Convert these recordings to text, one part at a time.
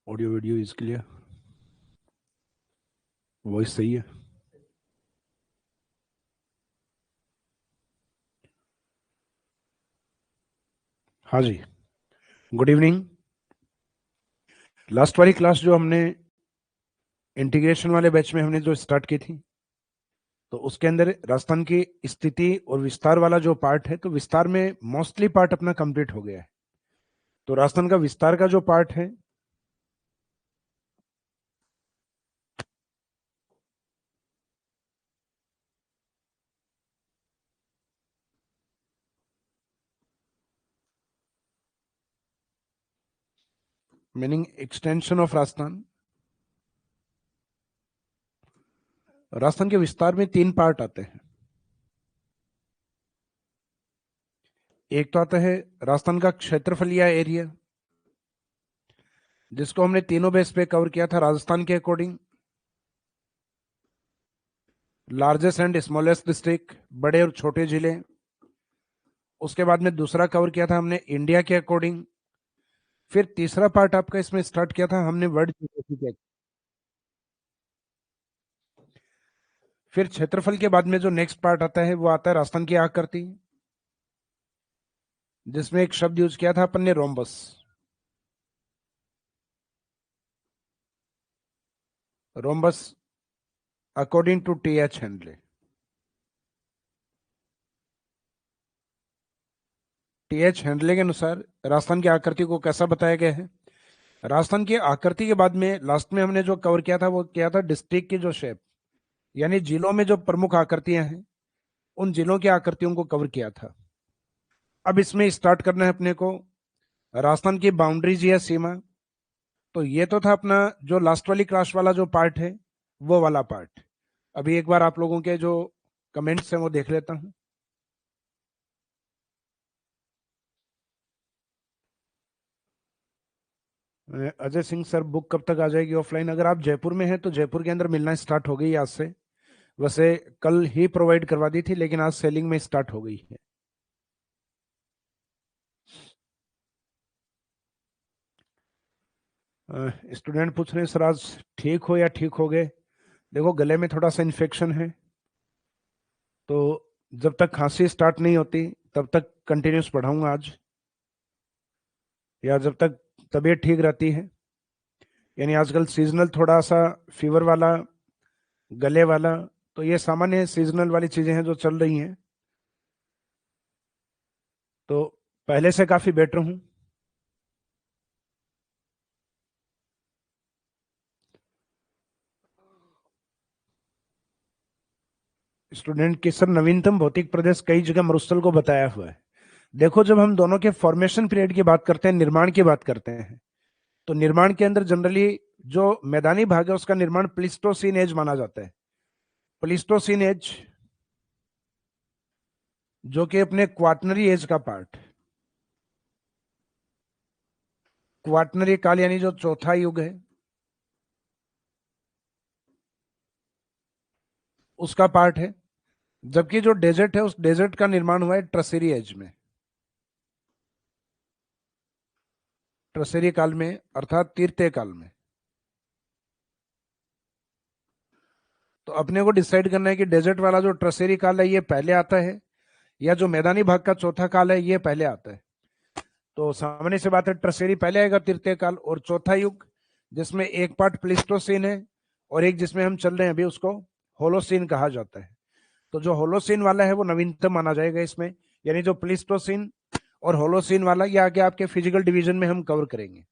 Audio video is clear. Voice सही है। हाँ जी। Good evening. लास्ट वाली क्लास जो हमने इंटीग्रेशन वाले बैच में हमने जो स्टार्ट की थी, तो उसके अंदर राजस्थान की स्थिति और विस्तार वाला जो पार्ट है, तो विस्तार में मोस्टली पार्ट अपना कंप्लीट हो गया है। तो राजस्थान का विस्तार का जो पार्ट है, meaning extension of Rajasthan, Rajasthan के विस्तार में 3 पार्ट आते हैं। एक तो आता है राजस्थान का क्षेत्रफल या एरिया, जिसको हमने तीनों बेस पे कवर किया था राजस्थान के according. Largest and smallest district, बड़े और छोटे जिले। उसके बाद में दूसरा कवर किया था हमने इंडिया के अकॉर्डिंग। फिर तीसरा पार्ट आपका इसमें स्टार्ट किया था हमने वर्ल्ड ज्योग्राफी के। फिर क्षेत्रफल के बाद में जो नेक्स्ट पार्ट आता है वो आता है राजस्थान की आकृति, जिसमें एक शब्द यूज किया था अपन ने, rhombus. Rhombus according to T H. Henley. T H. Henley के अनुसार राजस्थान की आकृति को कैसा बताया गया है। राजस्थान की आकृति के बाद में लास्ट में हमने जो कवर किया था वो किया था डिस्ट्रिक्ट की जो शेप, यानी जिलों में जो प्रमुख आकृतियां हैं, उन जिलों की आकृतियों को कवर किया था। अब इसमें स्टार्ट करना है अपने को राजस्थान की बाउंड्रीज या सीमा। तो ये तो था अपना जो लास्ट वाली क्लास वाला जो पार्ट है, वो वाला पार्ट। अभी एक बार आप लोगों के जो कमेंट्स हैं वो देख लेता हूं। अजय सिंह सर, बुक कब तक आ जाएगी ऑफलाइन? अगर आप जयपुर में हैं तो जयपुर के अंदर मिलना स्टार्ट हो गई आज से। वैसे कल ही प्रोवाइड करवा दी थी, लेकिन आज सेलिंग में स्टार्ट हो गई है। स्टूडेंट पूछ रहे हैं सर आज ठीक हो या ठीक हो गए। देखो, गले में थोड़ा सा इन्फेक्शन है, तो जब तक खांसी स्टार्ट नहीं होती तब तक कंटिन्यूस पढ़ाऊंगा आज, या जब तक तबीयत ठीक रहती है। यानी आजकल सीजनल थोड़ा सा फीवर वाला, गले वाला, तो ये सामान्य सीजनल वाली चीजें हैं जो चल रही हैं। तो पहले से काफी बेटर हूं। स्टूडेंट की सर नवीनतम भौतिक प्रदेश कई जगह मरुस्थल को बताया हुआ है। देखो, जब हम दोनों के फॉर्मेशन पीरियड की बात करते हैं, निर्माण की बात करते हैं, तो निर्माण के अंदर जनरली जो मैदानी भाग है उसका निर्माण प्लिस्टोसीन एज माना जाता है। प्लिस्टोसीन एज, जो कि अपने क्वाटनरी एज का पार्ट, क्वाटनरी काल यानी जो चौथा युग है, उसका पार्ट है। जबकि जो डेजर्ट है, उस डेजर्ट का निर्माण हुआ है ट्रसेरी एज में, ट्रसेरी काल में, अर्थात तृतीय काल में। तो अपने को डिसाइड करना है कि डेजर्ट वाला जो ट्रसेरी काल है ये पहले आता है, या जो मैदानी भाग का चौथा काल है ये पहले आता है। तो सामान्य से बात है, ट्रसेरी पहले आएगा, तृतीय काल, और चौथा युग जिसमें एक पार्ट प्लिस्टोसीन है और एक जिसमें हम चल रहे हैं अभी उसको होलोसीन कहा जाता है। तो जो होलोसीन वाला है वो नवीनतम माना जाएगा इसमें। यानी जो प्लिस्टोसीन और होलोसीन वाला, ये आगे आपके फिजिकल डिवीजन में हम कवर करेंगे।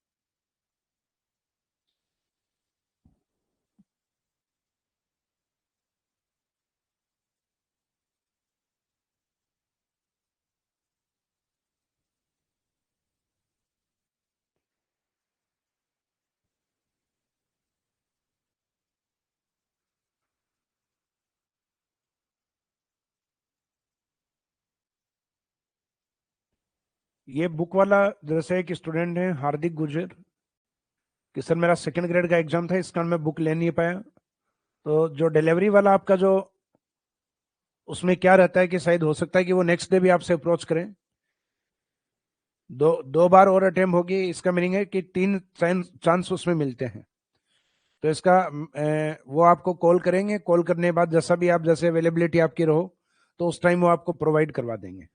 ये बुक वाला, जैसे एक स्टूडेंट है हार्दिक गुर्जर, कि सर मेरा सेकंड ग्रेड का एग्जाम था, इसका मैं बुक ले नहीं पाया। तो जो डिलीवरी वाला आपका जो, उसमें क्या रहता है कि शायद हो सकता है कि वो नेक्स्ट डे भी आपसे अप्रोच करें। दो दो बार और अटेम्प्ट होगी, इसका मीनिंग है कि तीन चांस उसमें मिलते हैं। तो इसका वो आपको कॉल करेंगे, कॉल करने के बाद जैसा भी आप, जैसे अवेलेबिलिटी आपकी रहो, तो उस टाइम वो आपको प्रोवाइड करवा देंगे।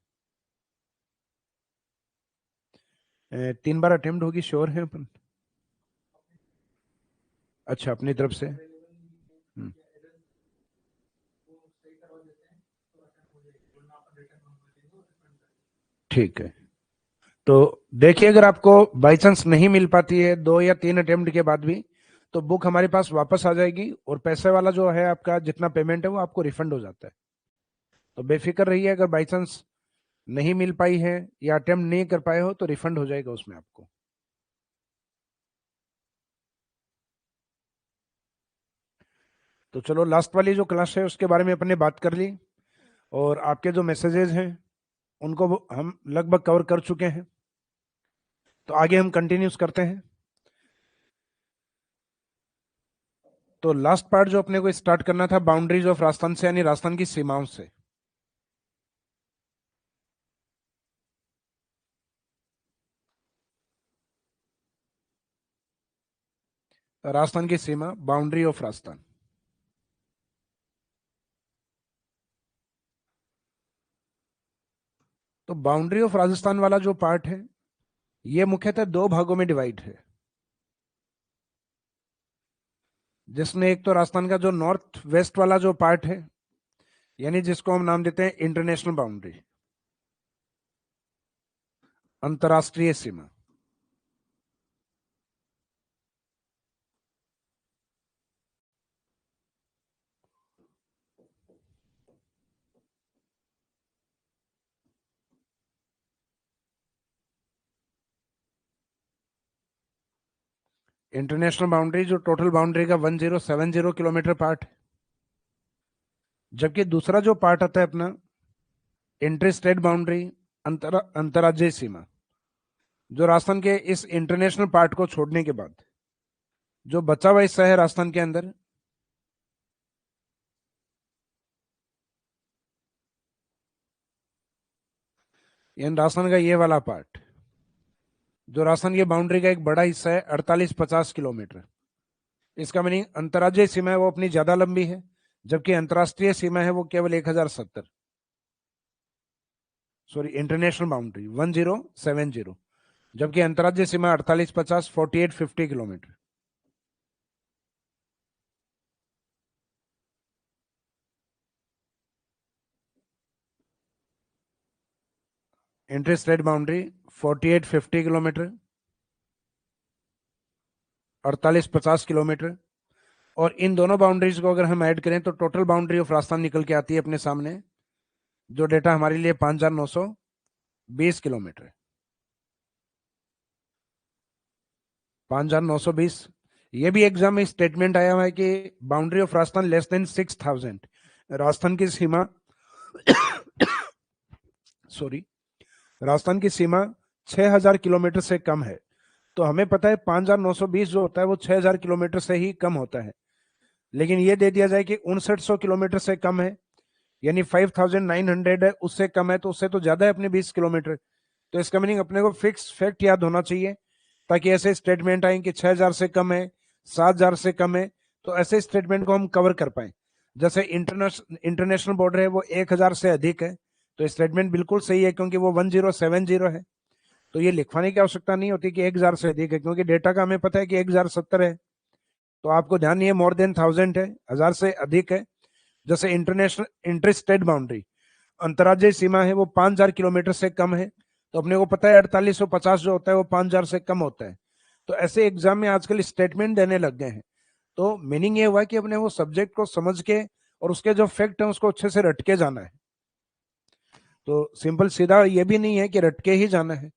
3 बार अटेम्प्ट होगी, श्योर है अपन? अच्छा, अपनी तरफ से। ठीक है। तो देखिए, अगर आपको बाई चांस नहीं मिल पाती है 2 या 3 अटेम्प्ट के बाद भी, तो बुक हमारे पास वापस आ जाएगी, और पैसे वाला जो है आपका जितना पेमेंट है वो आपको रिफंड हो जाता है। तो बेफिक्र रहिए, अगर बाई चांस नहीं मिल पाई है या अटेम्प्ट नहीं कर पाए हो तो रिफंड हो जाएगा उसमें आपको। तो चलो, लास्ट वाली जो क्लास है उसके बारे में अपने बात कर ली, और आपके जो मैसेजेस हैं उनको हम लगभग कवर कर चुके हैं। तो आगे हम कंटिन्यूस करते हैं। तो लास्ट पार्ट जो अपने को स्टार्ट करना था, बाउंड्रीज ऑफ राजस्थान से, यानी राजस्थान की सीमाओं से। राजस्थान की सीमा, बाउंड्री ऑफ राजस्थान। तो बाउंड्री ऑफ राजस्थान वाला जो पार्ट है, ये मुख्यतः 2 भागों में डिवाइड है, जिसमें एक तो राजस्थान का जो नॉर्थ वेस्ट वाला जो पार्ट है, यानी जिसको हम नाम देते हैं इंटरनेशनल बाउंड्री, अंतर्राष्ट्रीय सीमा। इंटरनेशनल बाउंड्री जो टोटल बाउंड्री का 1070 किलोमीटर पार्ट है। जबकि दूसरा जो पार्ट आता है अपना, इंटर स्टेट बाउंड्री, अंतर्राज्यीय सीमा, जो राजस्थान के इस इंटरनेशनल पार्ट को छोड़ने के बाद जो बचा हुआ हिस्सा है राजस्थान के अंदर, यानी राजस्थान का ये वाला पार्ट, जो राजस्थान की बाउंड्री का एक बड़ा हिस्सा है, 48-50 किलोमीटर। इसका मीनिंग अंतर्राज्यीय सीमा है वो अपनी ज्यादा लंबी है, जबकि अंतर्राष्ट्रीय सीमा है वो केवल 1070। सॉरी, इंटरनेशनल बाउंड्री 1070, जबकि अंतर्राज्यीय सीमा 48-50 48-50 kilometre. Inter state boundary 48-50 kilometre, 48-50 kilometre. और इन दोनों बाउंड्रीज को अगर हम ऐड करें तो टोटल बाउंड्री ऑफ राजस्थान निकल के आती है अपने सामने, जो डेटा हमारे लिए 5,920 किलोमीटर। 5,920। ये भी एग्जाम में स्टेटमेंट आया हुआ है कि boundary of Rajasthan less than 6,000। Rajasthan की सीमा सॉरी, राजस्थान की सीमा 6,000 किलोमीटर से कम है। तो हमें पता है 5,920 जो होता है वो 6,000 किलोमीटर से ही कम होता है। लेकिन ये दे दिया जाए कि 6,900 किलोमीटर से कम है, यानी 5,900 है, उससे कम है, तो उससे तो ज्यादा है अपने 20 किलोमीटर। तो इसका मीनिंग अपने को फिक्स फैक्ट याद होना चाहिए, ताकि ऐसे स्टेटमेंट आए कि 6,000 से कम है, 7,000 से कम है, तो ऐसे स्टेटमेंट को हम कवर कर पाए। जैसे इंटरनेशनल बॉर्डर है वो 1,000 से अधिक है, तो स्टेटमेंट बिल्कुल सही है क्योंकि वो 1070 है। तो ये लिखवाने की आवश्यकता नहीं होती कि 1,000 से अधिक है, क्योंकि डेटा का हमें पता है कि 1,070 है। तो आपको ध्यान नहीं है, मोर देन 1,000 है, 1,000 से अधिक है। जैसे इंटरनेशनल इंटर स्टेट बाउंड्री, अंतर्राज्यीय सीमा है वो 5,000 किलोमीटर से कम है, तो अपने को पता है 4850 जो होता है वो 5,000 से कम होता है। तो ऐसे एग्जाम में आजकल स्टेटमेंट देने लग गए हैं। तो मीनिंग ये हुआ कि अपने वो सब्जेक्ट को समझ के और उसके जो फैक्ट है उसको अच्छे से रट के जाना है। तो सिंपल सीधा ये भी नहीं है कि रट के ही जाना है,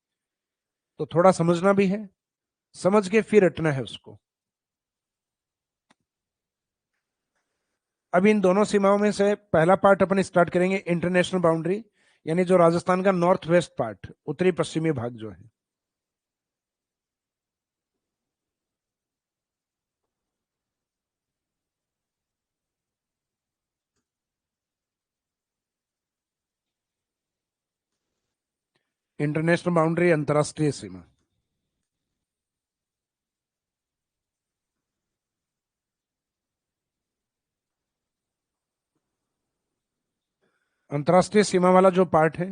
तो थोड़ा समझना भी है, समझ के फिर रटना है उसको। अब इन दोनों सीमाओं में से पहला पार्ट अपन स्टार्ट करेंगे, इंटरनेशनल बाउंड्री, यानी जो राजस्थान का नॉर्थ वेस्ट पार्ट, उत्तरी पश्चिमी भाग जो है। इंटरनेशनल बाउंड्री, अंतरराष्ट्रीय सीमा। अंतरराष्ट्रीय सीमा वाला जो पार्ट है,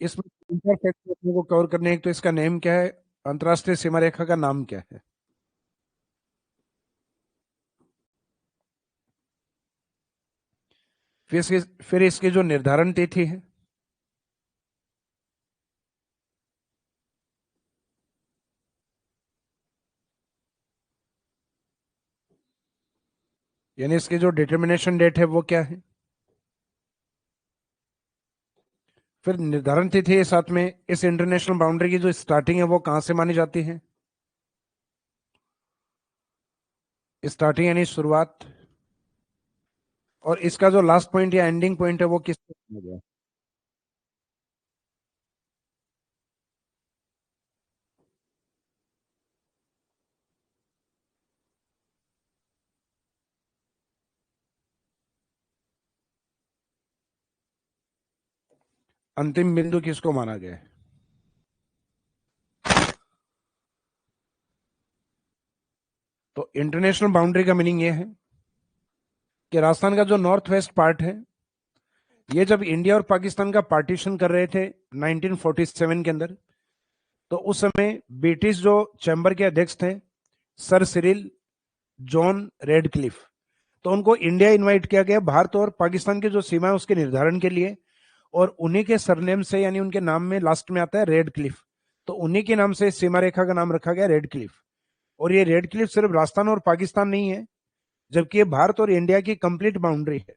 इसमें तीन चार फैक्टर अपने को कवर करने हैं। एक तो इसका नेम क्या है, अंतरराष्ट्रीय सीमा रेखा का नाम क्या है, फिर इसकी जो निर्धारण तिथि है, यानी इसकी जो डिटर्मिनेशन डेट है वो क्या है, फिर निर्धारण तिथि के साथ में इस इंटरनेशनल बाउंड्री की जो स्टार्टिंग है वो कहां से मानी जाती है, स्टार्टिंग यानी शुरुआत, और इसका जो लास्ट पॉइंट या एंडिंग पॉइंट है वो किस में गया। अंतिम बिंदु किसको माना गया है। तो इंटरनेशनल बाउंड्री का मीनिंग ये है कि राजस्थान का जो नॉर्थ वेस्ट पार्ट है, ये जब इंडिया और पाकिस्तान का पार्टीशन कर रहे थे 1947 के अंदर, तो उस समय ब्रिटिश जो चैम्बर के अध्यक्ष थे सर सिरिल जॉन रेडक्लिफ, तो उनको इंडिया इनवाइट किया गया भारत और पाकिस्तान की जो सीमा है उसके निर्धारण के लिए, और उन्हीं के सरनेम से यानी उनके नाम में लास्ट में आता है रेड क्लिफ, तो उन्हीं के नाम से सीमा रेखा का नाम रखा गया रेड क्लिफ। और ये रेड क्लिफ सिर्फ राजस्थान और पाकिस्तान नहीं है, जबकि ये भारत और इंडिया की कंप्लीट बाउंड्री है।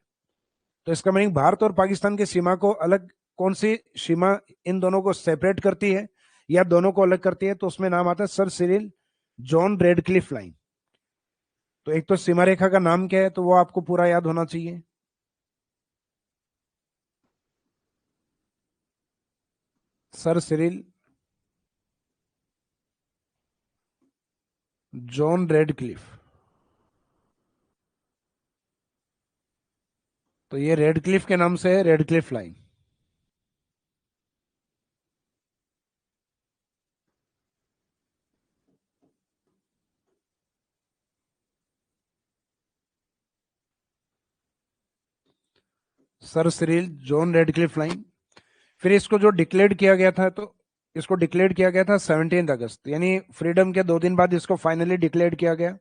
तो इसका मीनिंग भारत और पाकिस्तान की सीमा को अलग, कौन सी सीमा इन दोनों को सेपरेट करती है या दोनों को अलग करती है, तो उसमें नाम आता है sir Cyril John Radcliffe line. तो एक तो सीमा रेखा का नाम क्या है, तो वो आपको पूरा याद होना चाहिए। सर सिरिल जॉन रेडक्लिफ, तो ये रेडक्लिफ के नाम से है Radcliffe line. Sir Cyril John Radcliffe line. फिर इसको जो डिक्लेयर किया गया था, तो इसको डिक्लेयर किया गया था 17 अगस्त, यानी फ्रीडम के 2 दिन बाद इसको फाइनली डिक्लेयर किया गया,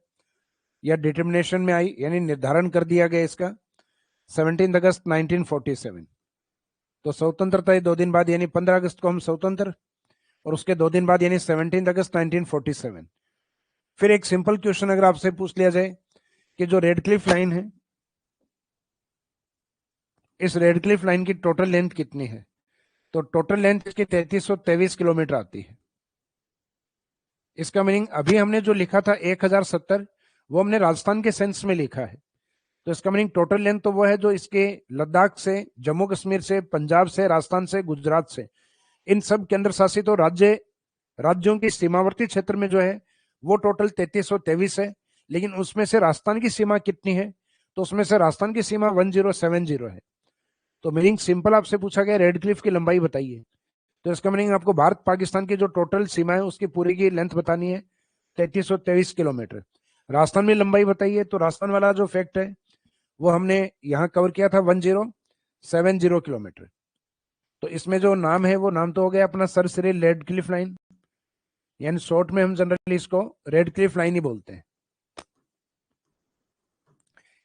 या डिटर्मिनेशन में आई यानी निर्धारण कर दिया गया इसका 17 अगस्त 1947। तो स्वतंत्रता के 2 दिन बाद यानी 15 अगस्त को हम स्वतंत्र, और उसके 2 दिन बाद यानी 17 अगस्त 1947। फिर एक सिंपल क्वेश्चन अगर आपसे पूछ लिया जाए कि जो रेडक्लिफ लाइन है, इस रेडक्लिफ लाइन की टोटल लेंथ कितनी है, तो टोटल लेंथ इसकी 3323 किलोमीटर आती है। इसका मीनिंग अभी हमने जो लिखा था 1070, वो हमने राजस्थान के सेंस में लिखा है। तो इसका मीनिंग टोटल लेंथ तो वो है जो इसके लद्दाख से, जम्मू कश्मीर से, पंजाब से, राजस्थान से, गुजरात से, इन सब केंद्र शासित और राज्यों की सीमावर्ती क्षेत्र में जो है वो टोटल 3323 है। लेकिन उसमें से राजस्थान की सीमा कितनी है, तो उसमें से राजस्थान की सीमा 1070 है। तो मीनिंग सिंपल आपसे पूछा गया रेडक्लिफ की लंबाई बताइए, तो इसका मीनिंग आपको भारत पाकिस्तान की जो टोटल सीमा है उसकी पूरी की लेंथ बतानी है 3323 किलोमीटर। राजस्थान में लंबाई बताइए, तो राजस्थान वाला जो फैक्ट है वो हमने यहाँ कवर किया था 1070 किलोमीटर। तो इसमें जो नाम है वो नाम तो हो गया अपना सर सिरिल रेडक्लिफ लाइन, यानी शॉर्ट में हम जनरली इसको रेडक्लिफ लाइन ही बोलते हैं।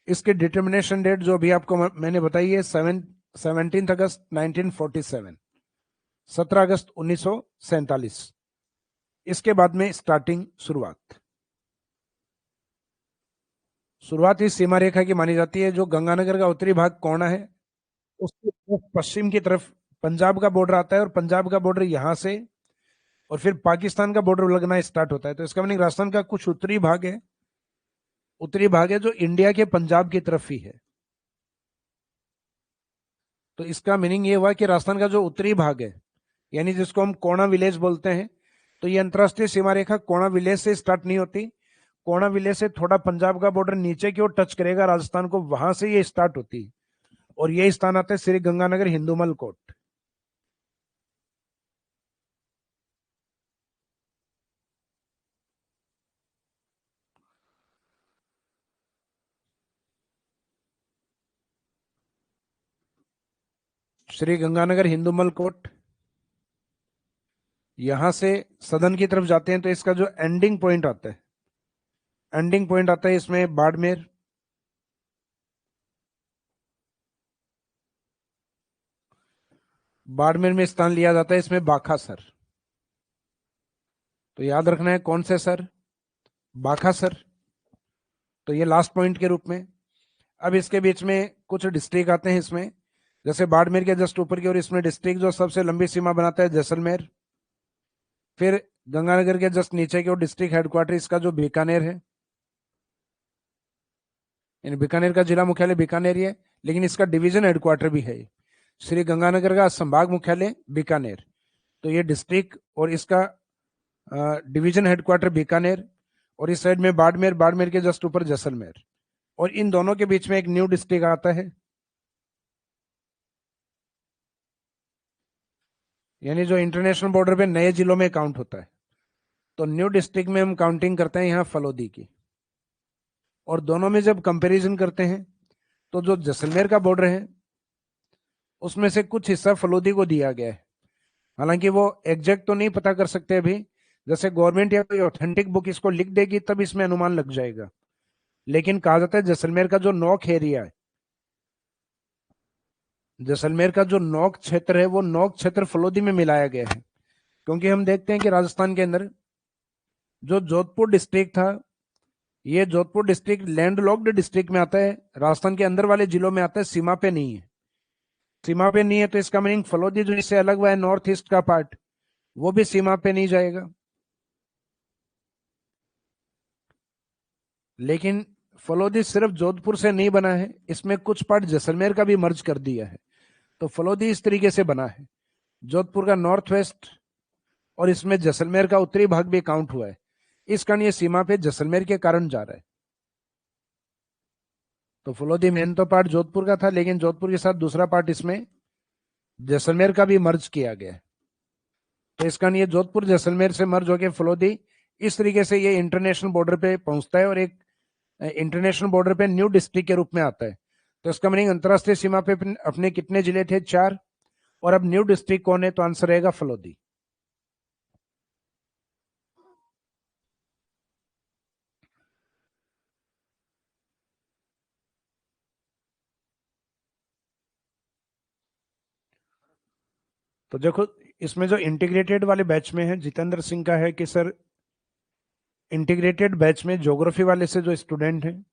इसके डिटर्मिनेशन डेट जो भी आपको मैंने बताई है 17 अगस्त 1947, 17 अगस्त 1947। इसके बाद में स्टार्टिंग, शुरुआत इस सीमा रेखा की मानी जाती है जो गंगानगर का उत्तरी भाग कोना है, उसके पश्चिम की तरफ पंजाब का बॉर्डर आता है, और पंजाब का बॉर्डर यहां से और फिर पाकिस्तान का बॉर्डर लगना स्टार्ट होता है। तो इसका मीनिंग राजस्थान का कुछ उत्तरी भाग है जो इंडिया के पंजाब की तरफ ही है। तो इसका मीनिंग ये हुआ कि राजस्थान का जो उत्तरी भाग है, यानी जिसको हम कोणा विलेज बोलते हैं, तो ये अंतरराष्ट्रीय सीमा रेखा कोणा विलेज से स्टार्ट नहीं होती। कोणा विलेज से थोड़ा पंजाब का बॉर्डर नीचे की ओर टच करेगा राजस्थान को, वहां से ये स्टार्ट होती है, और ये स्थान आता है श्री गंगानगर हिंदूमल कोट। श्री गंगानगर हिंदूमल कोट, यहां से सदन की तरफ जाते हैं तो इसका जो एंडिंग पॉइंट आता है, एंडिंग पॉइंट आता है इसमें बाड़मेर, बाड़मेर में स्थान लिया जाता है इसमें बाखासर। तो याद रखना है कौन से सर, बाखासर। तो ये लास्ट पॉइंट के रूप में। अब इसके बीच में कुछ डिस्ट्रिक्ट आते हैं इसमें, जैसे बाड़मेर के जस्ट ऊपर की ओर इसमें डिस्ट्रिक्ट जो सबसे लंबी सीमा बनाता है जैसलमेर। फिर गंगानगर के जस्ट नीचे की ओर डिस्ट्रिक्ट हेडक्वार्टर इसका जो बीकानेर है, यानी बीकानेर का जिला मुख्यालय बीकानेर ही है, लेकिन इसका डिवीजन हेडक्वार्टर भी है। श्री गंगानगर का संभाग मुख्यालय बीकानेर। तो ये डिस्ट्रिक्ट और इसका डिवीजन हेडक्वार्टर बीकानेर, और इस साइड में बाड़मेर, बाड़मेर के जस्ट ऊपर जैसलमेर, और इन दोनों के बीच में एक न्यू डिस्ट्रिक्ट आता है, यानी जो इंटरनेशनल बॉर्डर पे नए जिलों में काउंट होता है। तो न्यू डिस्ट्रिक्ट में हम काउंटिंग करते हैं यहाँ फलोदी की, और दोनों में जब कंपैरिजन करते हैं तो जो जैसलमेर का बॉर्डर है उसमें से कुछ हिस्सा फलोदी को दिया गया है। हालांकि वो एग्जैक्ट तो नहीं पता कर सकते अभी, जैसे गवर्नमेंट या कोई ऑथेंटिक बुक इसको लिख देगी तब इसमें अनुमान लग जाएगा। लेकिन कहा जाता है जैसलमेर का जो नौक एरिया है, जैसलमेर का जो नौक क्षेत्र है वो नौक क्षेत्र फलोदी में मिलाया गया है। क्योंकि हम देखते हैं कि राजस्थान के अंदर जो जोधपुर डिस्ट्रिक्ट था, ये जोधपुर डिस्ट्रिक्ट लैंडलॉक्ड डिस्ट्रिक्ट में आता है, राजस्थान के अंदर वाले जिलों में आता है, सीमा पे नहीं है। सीमा पे नहीं है तो इसका मीनिंग फलोदी जो इससे अलग हुआ है नॉर्थ ईस्ट का पार्ट, वो भी सीमा पे नहीं जाएगा। लेकिन फलोदी सिर्फ जोधपुर से नहीं बना है, इसमें कुछ पार्ट जैसलमेर का भी मर्ज कर दिया है। तो फलोदी इस तरीके से बना है, जोधपुर का नॉर्थ वेस्ट और इसमें जैसलमेर का उत्तरी भाग भी काउंट हुआ है। इस कारण ये सीमा पे जैसलमेर के कारण जा रहा है। तो फलोदी मेन तो पार्ट जोधपुर का था, लेकिन जोधपुर के साथ दूसरा पार्ट इसमें जैसलमेर का भी मर्ज किया गया है। तो इस कारण ये जोधपुर जैसलमेर से मर्ज होकर फलोदी इस तरीके से ये इंटरनेशनल बॉर्डर पे पहुंचता है, और एक इंटरनेशनल बॉर्डर पे न्यू डिस्ट्रिक्ट के रूप में आता है। तो इसका मीनिंग अंतरराष्ट्रीय सीमा पे अपने कितने जिले थे, 4, और अब न्यू डिस्ट्रिक्ट कौन है, तो आंसर रहेगा फलोदी। तो देखो इसमें जो इंटीग्रेटेड वाले बैच में है, जितेंद्र सिंह का है कि सर इंटीग्रेटेड बैच में ज्योग्राफी वाले से जो स्टूडेंट हैं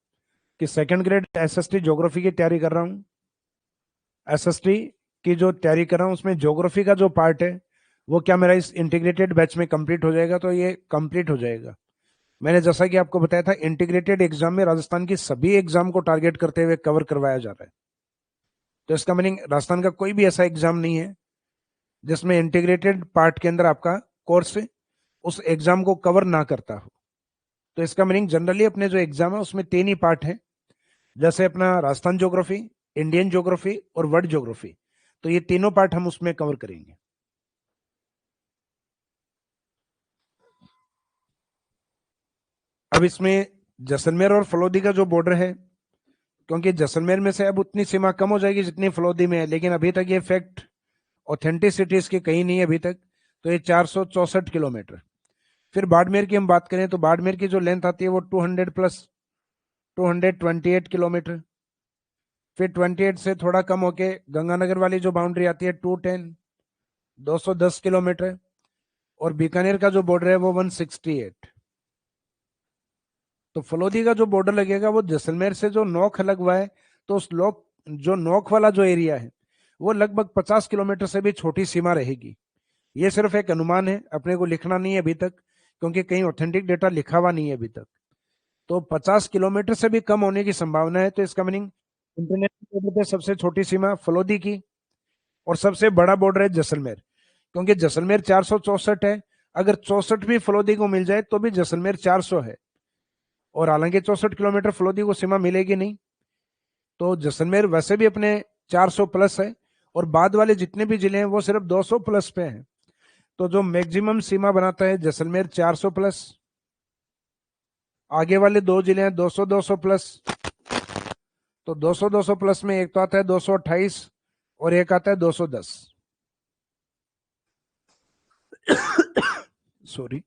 कि सेकंड ग्रेड एसएसटी ज्योग्राफी की तैयारी कर रहा हूँ, एसएसटी की जो तैयारी कर रहा हूँ उसमें ज्योग्राफी का जो पार्ट है वो क्या मेरा इस इंटीग्रेटेड बैच में कंप्लीट हो जाएगा, तो ये कंप्लीट हो जाएगा। मैंने जैसा कि आपको बताया था इंटीग्रेटेड एग्जाम में राजस्थान की सभी एग्जाम को टारगेट करते हुए कवर करवाया जा रहा है। तो इसका मीनिंग राजस्थान का कोई भी ऐसा एग्जाम नहीं है जिसमें इंटीग्रेटेड पार्ट के अंदर आपका कोर्स उस एग्जाम को कवर ना करता हो। तो इसका मीनिंग जनरली अपने जो एग्जाम है उसमें 3 ही पार्ट है, जैसे अपना राजस्थान ज्योग्राफी, इंडियन ज्योग्राफी और वर्ल्ड ज्योग्राफी। तो ये तीनों पार्ट हम उसमें कवर करेंगे। अब इसमें जैसलमेर और फलोदी का जो बॉर्डर है, क्योंकि जैसलमेर में से अब उतनी सीमा कम हो जाएगी जितनी फलोदी में है, लेकिन अभी तक ये फैक्ट ऑथेंटिसिटी इसकी कहीं नहीं है अभी तक। तो ये 464 किलोमीटर। फिर बाड़मेर की हम बात करें तो बाड़मेर की जो लेंथ आती है वो 200 प्लस 228 किलोमीटर। फिर 28 से थोड़ा कम होके गंगानगर वाली जो बाउंड्री आती है 210, 210 किलोमीटर। और बीकानेर का जो बॉर्डर है वो 168। तो फलोदी का जो बॉर्डर लगेगा वो जैसलमेर से जो नोक अलग हुआ है, तो उस लोक जो नोक वाला जो एरिया है वो लगभग 50 किलोमीटर से भी छोटी सीमा रहेगी। ये सिर्फ एक अनुमान है, अपने को लिखना नहीं है अभी तक, क्योंकि कहीं ऑथेंटिक डेटा लिखा हुआ नहीं है अभी तक। तो 50 किलोमीटर से भी कम होने की संभावना है। तो इसका मीनिंग इंटरनेशनल बॉर्डर पे सबसे छोटी सीमा फलोदी की, और सबसे बड़ा बॉर्डर है जैसलमेर, क्योंकि जैसलमेर 464 है। अगर 64 भी फलोदी को मिल जाए तो भी जैसलमेर 400 है, और हालांकि 64 किलोमीटर फलोदी को सीमा मिलेगी नहीं। तो जैसलमेर वैसे भी अपने 400 प्लस है, और बाद वाले जितने भी जिले हैं वो सिर्फ 200 प्लस पे हैं। तो जो मैक्सिमम सीमा बनाता है जैसलमेर 400 प्लस, आगे वाले 2 जिले हैं 200 प्लस। तो 200 प्लस में एक तो आता है 228, और एक आता है 210। सॉरी।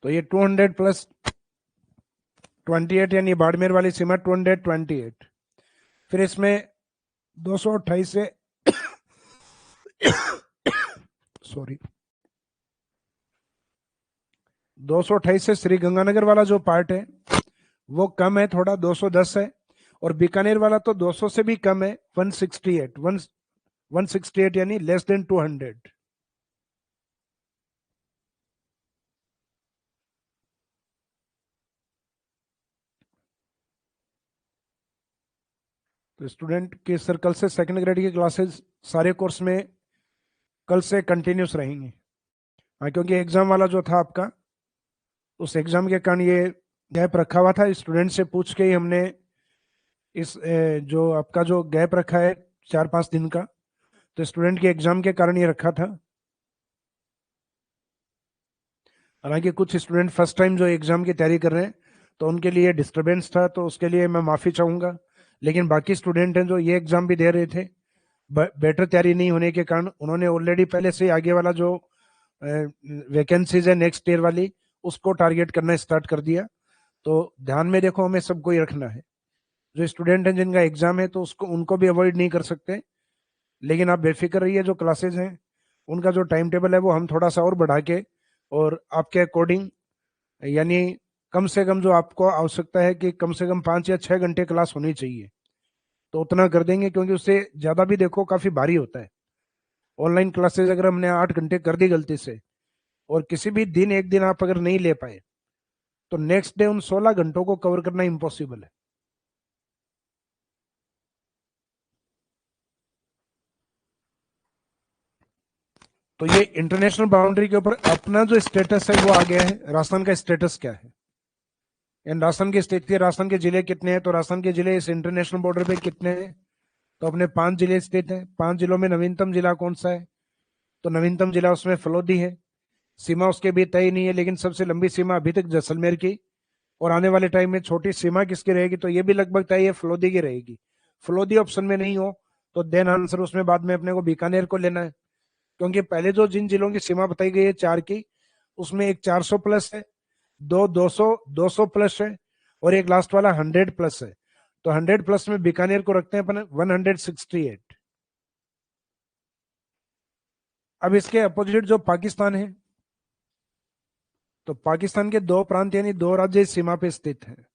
तो ये 200 प्लस 28 यानी बाड़मेर वाली सीमा 228। फिर इसमें 228 से सॉरी 228 से श्री गंगानगर वाला जो पार्ट है वो कम है थोड़ा, 210 है। और बीकानेर वाला तो 200 से भी कम है, 168 यानी लेस देन 200। तो स्टूडेंट के सर्कल से सेकंड ग्रेड की क्लासेस सारे कोर्स में कल से कंटिन्यूस रहेंगी। हाँ, क्योंकि एग्जाम वाला जो था आपका, उस एग्जाम के कारण ये गैप रखा हुआ था। स्टूडेंट से पूछ के ही हमने इस जो आपका जो गैप रखा है 4-5 दिन का, तो स्टूडेंट के एग्जाम के कारण ये रखा था। हालांकि कुछ स्टूडेंट फर्स्ट टाइम जो एग्जाम की तैयारी कर रहे हैं तो उनके लिए डिस्टरबेंस था, तो उसके लिए मैं माफ़ी चाहूँगा। लेकिन बाकी स्टूडेंट हैं जो ये एग्जाम भी दे रहे थे, बेटर तैयारी नहीं होने के कारण उन्होंने ऑलरेडी पहले से आगे वाला जो वैकेंसीज है नेक्स्ट ईयर वाली, उसको टारगेट करना स्टार्ट कर दिया। तो ध्यान में देखो, हमें सबको ही रखना है। जो स्टूडेंट हैं जिनका एग्जाम है तो उसको उनको भी अवॉइड नहीं कर सकते, लेकिन आप बेफिक्र रहिए। जो क्लासेज हैं उनका जो टाइम टेबल है वो हम थोड़ा सा और बढ़ा के और आपके अकॉर्डिंग, यानी कम से कम जो आपको आवश्यकता है कि कम से कम 5 या 6 घंटे क्लास होनी चाहिए, तो उतना कर देंगे। क्योंकि उससे ज़्यादा भी देखो काफ़ी भारी होता है। ऑनलाइन क्लासेज अगर हमने 8 घंटे कर दी गलती से, और किसी भी दिन एक दिन आप अगर नहीं ले पाए, तो नेक्स्ट डे उन 16 घंटों को कवर करना इम्पॉसिबल है। तो ये इंटरनेशनल बाउंड्री के ऊपर अपना जो स्टेटस है वो आ गया है। राजस्थान का स्टेटस क्या है, एंड राजस्थान की स्थिति, राजस्थान के जिले कितने हैं, तो राजस्थान के जिले इस इंटरनेशनल बॉर्डर पे कितने हैं, तो अपने 5 जिले स्थित हैं। 5 जिलों में नवीनतम जिला कौन सा है, तो नवीनतम जिला उसमें फलोदी है। सीमा उसके भी तय नहीं है, लेकिन सबसे लंबी सीमा अभी तक जैसलमेर की, और आने वाले टाइम में छोटी सीमा किसकी रहेगी, तो ये भी लगभग तय है, फलोदी की रहेगी। फलोदी ऑप्शन में नहीं हो तो देन आंसर उसमें बाद में अपने को बीकानेर को लेना है। क्योंकि पहले जो जिन जिलों की सीमा बताई गई है 4 की, उसमें एक 400 प्लस है, दो 200 प्लस है, और एक लास्ट वाला 100 प्लस है। तो 100 प्लस में बीकानेर को रखते हैं अपन 168। अब इसके अपोजिट जो पाकिस्तान है, तो पाकिस्तान के 2 प्रांत यानी 2 राज्य इस सीमा पे स्थित हैं।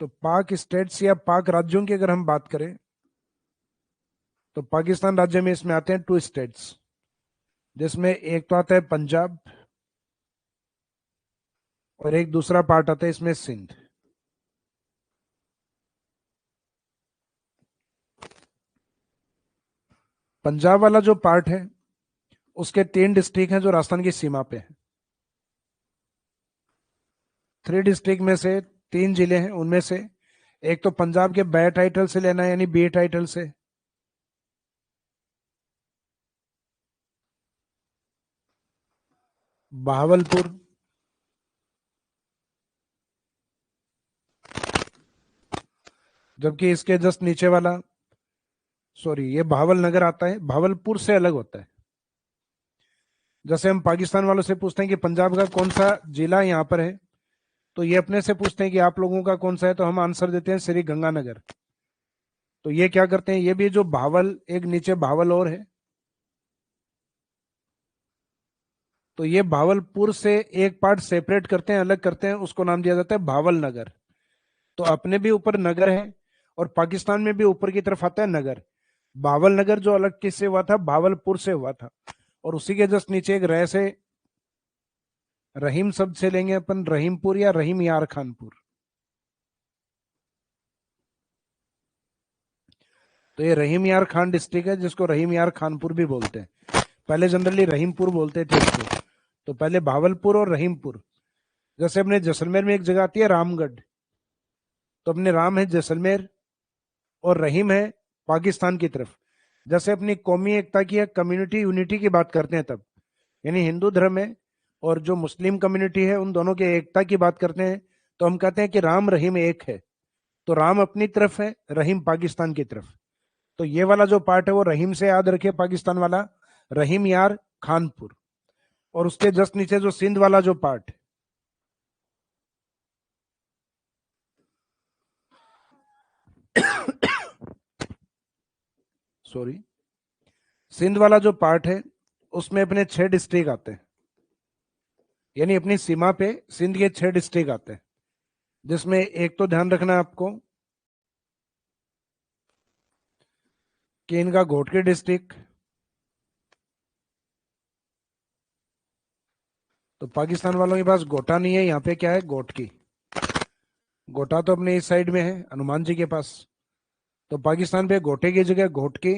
तो पाक स्टेट्स या पाक राज्यों की अगर हम बात करें, तो पाकिस्तान राज्य में इसमें आते हैं 2 स्टेट्स, जिसमें एक तो आता है पंजाब, और एक दूसरा पार्ट आता है इसमें सिंध। पंजाब वाला जो पार्ट है उसके 3 डिस्ट्रिक्ट हैं जो राजस्थान की सीमा पे है। 3 डिस्ट्रिक्ट में से 3 जिले हैं, उनमें से एक तो पंजाब के बै टाइटल से लेना है, यानी बी टाइटल से। बहावलपुर, जबकि इसके जस्ट नीचे वाला, सॉरी, ये भावल नगर आता है, भावलपुर से अलग होता है। जैसे हम पाकिस्तान वालों से पूछते हैं कि पंजाब का कौन सा जिला यहाँ पर है, तो ये अपने से पूछते हैं कि आप लोगों का कौन सा है, तो हम आंसर देते हैं श्री गंगानगर। तो ये क्या करते हैं, ये भी जो भावल, एक नीचे भावल और है, तो ये भावलपुर से एक पार्ट सेपरेट करते हैं, अलग करते हैं, उसको नाम दिया जाता है भावल नगर। तो अपने भी ऊपर नगर है और पाकिस्तान में भी ऊपर की तरफ आता है नगर। भावल नगर जो अलग किससे हुआ था, भावलपुर से हुआ था। और उसी के जस्ट नीचे एक रह से, रहीम शब्द से लेंगे अपन रहीमपुर या रहीम यार खानपुर। तो ये रहीम यार खान डिस्ट्रिक्ट है, जिसको रहीम यार खानपुर भी बोलते हैं। पहले जनरली रहीमपुर बोलते थे इसको। तो पहले भावलपुर और रहीमपुर। जैसे अपने जैसलमेर में एक जगह आती है रामगढ़, तो अपने राम है जैसलमेर और रहीम है पाकिस्तान की तरफ। जैसे अपनी कौमी एकता की या कम्युनिटी यूनिटी की बात करते हैं तब, यानी हिंदू धर्म है और जो मुस्लिम कम्युनिटी है, उन दोनों की एकता की बात करते हैं, तो हम कहते हैं कि राम रहीम एक है। तो राम अपनी तरफ है, रहीम पाकिस्तान की तरफ। तो ये वाला जो पार्ट है वो रहीम से याद रखिए, पाकिस्तान वाला, रहीम यार खानपुर। और उसके जस्ट नीचे जो सिंध वाला जो पार्ट, सॉरी, सिंध वाला जो पार्ट है उसमें अपने 6 डिस्ट्रिक्ट आते हैं, यानी अपनी सीमा पे सिंध के 6 डिस्ट्रिक्ट आते हैं, जिसमें एक तो ध्यान रखना है आपको कि इनका घोटकी डिस्ट्रिक्ट। तो पाकिस्तान वालों के पास गोटा नहीं है, यहाँ पे क्या है, घोटकी। गोटा तो अपने इस साइड में है, हनुमान जी के पास। तो पाकिस्तान पे गोटे की जगह घोटकी,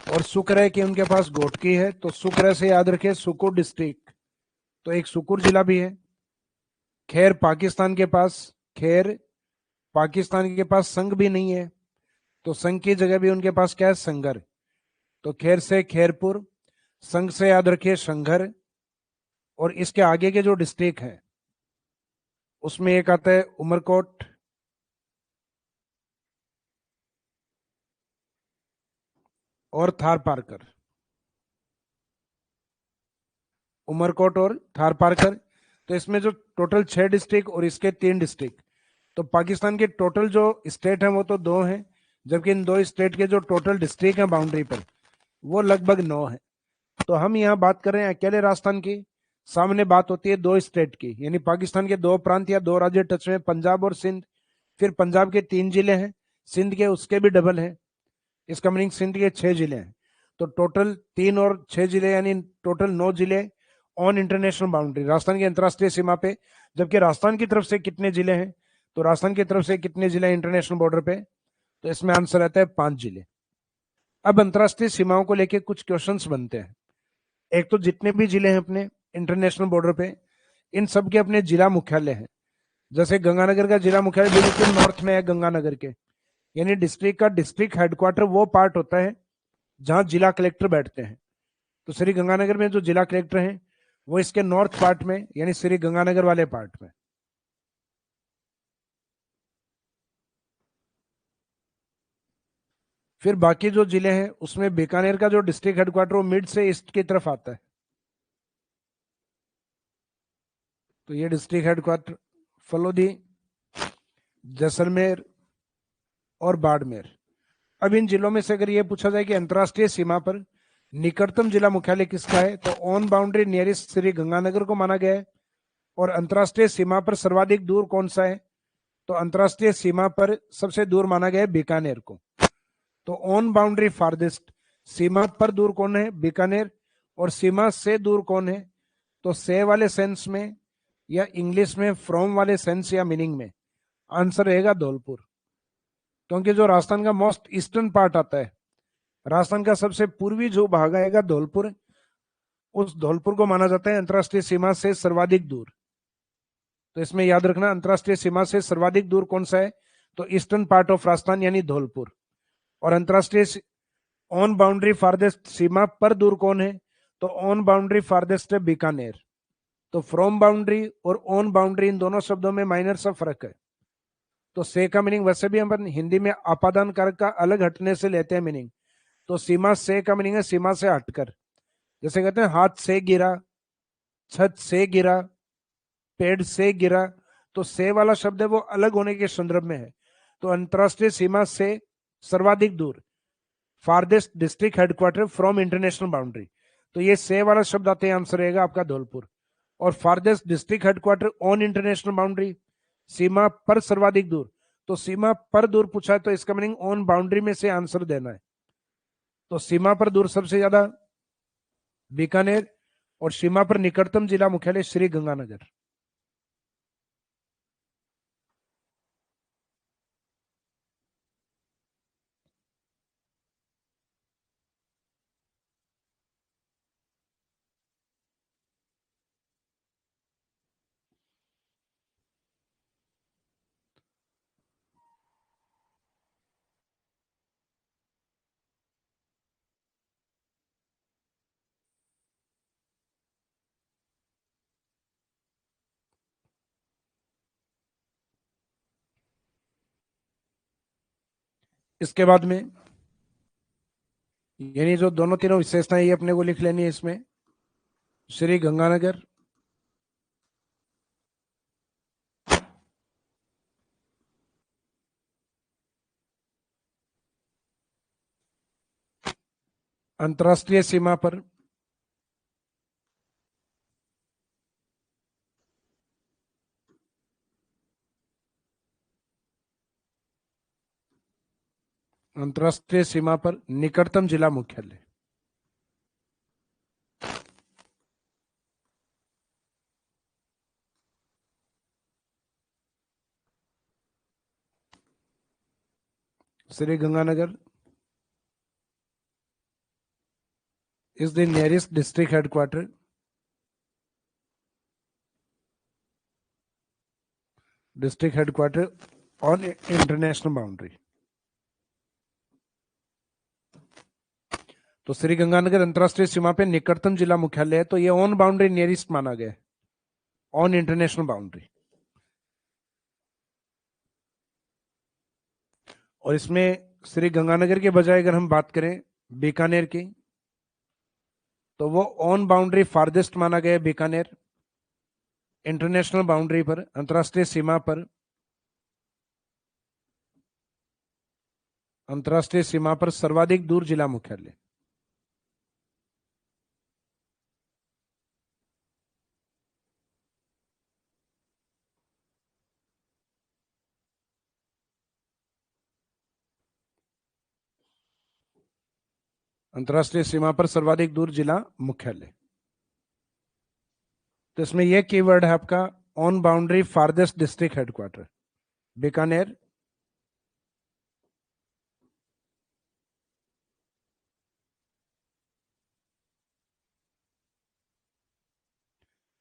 और शुक्र है कि उनके पास घोटकी है, तो शुक्र से याद रखिए सुकुर डिस्ट्रिक्ट। तो एक सुकुर जिला भी है। खैर पाकिस्तान के पास, खैर पाकिस्तान के पास संघ भी नहीं है, तो संघ की जगह भी उनके पास क्या है, संगर। तो खैर से खैरपुर, संघ से याद रखिए संघर। और इसके आगे के जो डिस्ट्रिक्ट है उसमें एक आता है उमरकोट, और थार पारकर। उमरकोट और थार पारकर। तो इसमें जो टोटल 6 डिस्ट्रिक्ट और इसके 3 डिस्ट्रिक्ट, तो पाकिस्तान के टोटल जो स्टेट है वो तो 2 हैं, जबकि इन 2 स्टेट के जो टोटल डिस्ट्रिक्ट हैं बाउंड्री पर, वो लगभग 9 है। तो हम यहाँ बात कर रहे हैं अकेले राजस्थान की, सामने बात होती है 2 स्टेट की, यानी पाकिस्तान के 2 प्रांत या 2 राज्य टच में, पंजाब और सिंध। फिर पंजाब के 3 जिले हैं, सिंध के उसके भी डबल है, इसका मीनिंग सिंध के 6 जिले हैं। तो टोटल 3 और 6 जिले, यानी टोटल 9 जिले ऑन इंटरनेशनल बाउंड्री, राजस्थान की अंतरराष्ट्रीय सीमा पे। जबकि राजस्थान की तरफ से कितने जिले हैं, तो राजस्थान की तरफ से कितने जिले इंटरनेशनल बॉर्डर पे, तो इसमें आंसर रहता है 5 जिले। अब अंतरराष्ट्रीय सीमाओं को लेकर कुछ क्वेश्चंस बनते हैं। एक तो जितने भी जिले हैं अपने इंटरनेशनल बॉर्डर पे, इन सब के अपने जिला मुख्यालय हैं। जैसे गंगानगर का जिला मुख्यालय बिल्कुल नॉर्थ में है गंगानगर के, यानी डिस्ट्रिक्ट का डिस्ट्रिक्ट हेडक्वार्टर वो पार्ट होता है जहां जिला कलेक्टर बैठते हैं। तो श्री गंगानगर में जो जिला कलेक्टर हैं वो इसके नॉर्थ पार्ट में, यानी श्री गंगानगर वाले पार्ट में। फिर बाकी जो जिले हैं उसमें बीकानेर का जो डिस्ट्रिक्ट हेडक्वार्टर वो मिड से ईस्ट की तरफ आता है। तो ये डिस्ट्रिक्ट हेडक्वार्टर फलोदी, जैसलमेर और बाड़मेर। अब इन जिलों में से अगर ये पूछा जाए कि अंतरराष्ट्रीय सीमा पर निकटतम जिला मुख्यालय किसका है, तो on boundary nearest Shri Ganganagar को माना गया है। और अंतरराष्ट्रीय सीमा पर सर्वाधिक दूर कौन सा है, तो अंतरराष्ट्रीय सीमा पर सबसे दूर माना गया है बीकानेर को। तो ऑन बाउंड्री फारदेस्ट, सीमा पर दूर कौन है, बीकानेर। और सीमा से दूर कौन है, तो से वाले सेंस में या इंग्लिश में फ्रॉम वाले सेंस या मीनिंग में, आंसर रहेगा धौलपुर। क्योंकि जो राजस्थान का मोस्ट ईस्टर्न पार्ट आता है, राजस्थान का सबसे पूर्वी जो भाग आएगा धौलपुर, उस धौलपुर को माना जाता है अंतरराष्ट्रीय सीमा से सर्वाधिक दूर। तो इसमें याद रखना अंतरराष्ट्रीय सीमा से सर्वाधिक दूर कौन सा है, तो ईस्टर्न पार्ट ऑफ राजस्थान यानी धौलपुर। और अंतरराष्ट्रीय ऑन बाउंड्री फारदेस्ट, सीमा पर दूर कौन है, तो ऑन बाउंड्री फारदेस्ट है बीकानेर। तो फ्रॉम बाउंड्री और ऑन बाउंड्री इन दोनों शब्दों में माइनर सा फर्क है। तो से का मीनिंग वैसे भी हम हिंदी में आपादान कारक का अलग हटने से लेते हैं मीनिंग। तो सीमा से का मीनिंग है सीमा से हटकर, जैसे कहते हैं हाथ से गिरा, छत से गिरा, पेड़ से गिरा। तो से वाला शब्द है वो अलग होने के संदर्भ में है। तो अंतरराष्ट्रीय सीमा से सर्वाधिक दूर, farthest district headquarter from international boundary. तो ये से वाला शब्द आते हैं, आंसर रहेगा आपका धौलपुर। और farthest district headquarter on international boundary, सीमा पर सर्वाधिक दूर। तो सीमा पर दूर पूछा है तो इसका मीनिंग ऑन बाउंड्री में से आंसर देना है। तो सीमा पर दूर सबसे ज्यादा बीकानेर, और सीमा पर निकटतम जिला मुख्यालय श्री गंगानगर। इसके बाद में यानी जो दोनों तीनों विशेषताएं ये अपने को लिख लेनी है इसमें। श्री गंगानगर, अंतर्राष्ट्रीय सीमा पर अंतर्राष्ट्रीय सीमा पर निकटतम जिला मुख्यालय। Shri Ganganagar is the nearest district headquarter on international boundary। तो श्री गंगानगर अंतरराष्ट्रीय सीमा पे निकटतम जिला मुख्यालय है, तो ये ऑन बाउंड्री नियरेस्ट माना गया, ऑन इंटरनेशनल बाउंड्री। और इसमें श्री गंगानगर के बजाय अगर हम बात करें बीकानेर की, तो वो ऑन बाउंड्री फारदेस्ट माना गया बीकानेर, इंटरनेशनल बाउंड्री पर, अंतरराष्ट्रीय सीमा पर, अंतरराष्ट्रीय सीमा पर सर्वाधिक दूर जिला मुख्यालय। अंतरराष्ट्रीय सीमा पर सर्वाधिक दूर जिला मुख्यालय। तो इसमें यह कीवर्ड है आपका on boundary farthest district headquarter Bikaner,